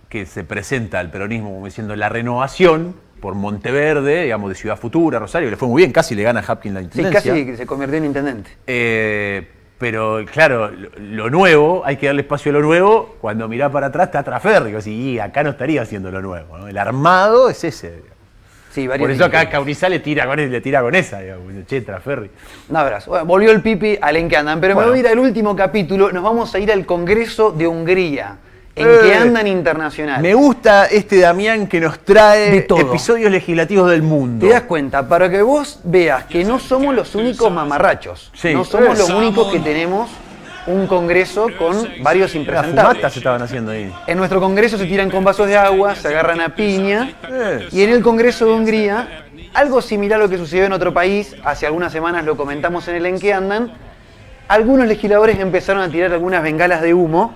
Que se presenta al peronismo como diciendo la renovación por Monteverde, digamos, de Ciudad Futura, Rosario, que le fue muy bien, casi le gana a Hapkin la intendencia. Sí, casi se convirtió en intendente. Pero claro, lo nuevo, hay que darle espacio a lo nuevo, cuando mirá para atrás está Traferri, y acá no estaría haciendo lo nuevo, ¿no? El armado es ese. Sí, por eso acá Cauriza le tira con esa, digamos, che, Traferri. Un abrazo. Bueno, volvió el Pipi al En que andan, pero me voy a ir al último capítulo, nos vamos a ir al Congreso de Hungría. ¿En qué andan internacional? Me gusta Damián que nos trae episodios legislativos del mundo. Te das cuenta, para que vos veas que no somos los únicos mamarrachos. Sí. No somos los únicos que tenemos un congreso con varios impresentables. Las fumatas se estaban haciendo ahí. En nuestro congreso se tiran con vasos de agua, se agarran a piña. Y en el Congreso de Hungría, algo similar a lo que sucedió en otro país, hace algunas semanas lo comentamos en el En que andan, algunos legisladores empezaron a tirar algunas bengalas de humo.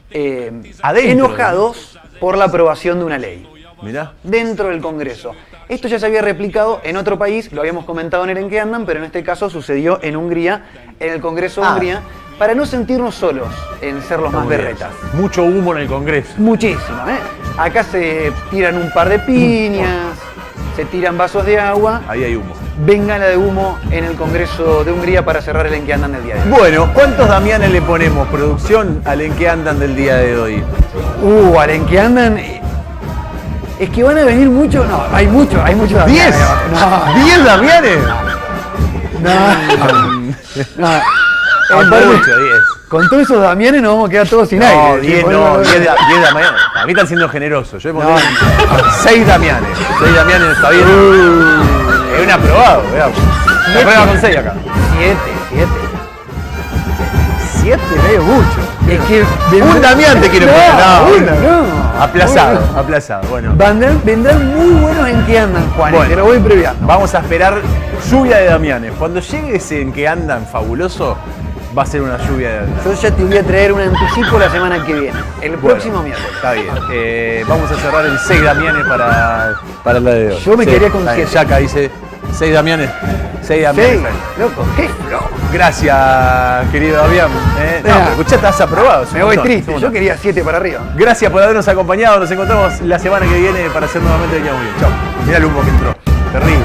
Enojados por la aprobación de una ley. Mirá. Dentro del Congreso. Esto ya se había replicado en otro país, lo habíamos comentado en el En que andan, pero en este caso sucedió en Hungría, en el Congreso de Hungría, para no sentirnos solos en ser los más berretas. Mucho humo en el Congreso. Muchísimo, Acá se tiran un par de piñas, se tiran vasos de agua. Ahí hay humo. Bengala de humo en el Congreso de Hungría para cerrar el En que andan del día de hoy. Bueno, ¿cuántos Damianes le ponemos, producción, al En que andan del día de hoy? Al En que andan... Es que van a venir muchos... No, hay muchos Damianes. ¿10? No. ¿10 Damianes? No. Mucho, 10. Con todos esos Damianes nos vamos a quedar todos sin aire. No, 10 Damianes. A mí están siendo generosos. Yo he puesto 6 Damianes. 6 Damianes está bien. Es un aprobado, veamos. La prueba con 6 acá. 7 medio mucho. Es que un Damián te quiere poner. No. Aplazado. Bueno. Vendrán muy buenos En que andan, Juan. Bueno, te lo voy previando. Vamos a esperar lluvia de Damianes. Cuando llegue ese En que andan fabuloso, va a ser una lluvia de Damianes. Yo ya te voy a traer un anticipo la semana que viene. El próximo miércoles. Está bien. Vamos a cerrar el 6 Damianes para la de hoy. Yo me quedaría con 7. Ya acá dice 6 Damianes. 6 Damianes. Loco, qué flojo. Gracias, querido Damián. Escuchá, estás aprobado. Me voy triste, yo quería 7 para arriba. Gracias por habernos acompañado. Nos encontramos la semana que viene para hacer nuevamente Veníamos Bien. Chau. Mirá el humo que entró. Terrible.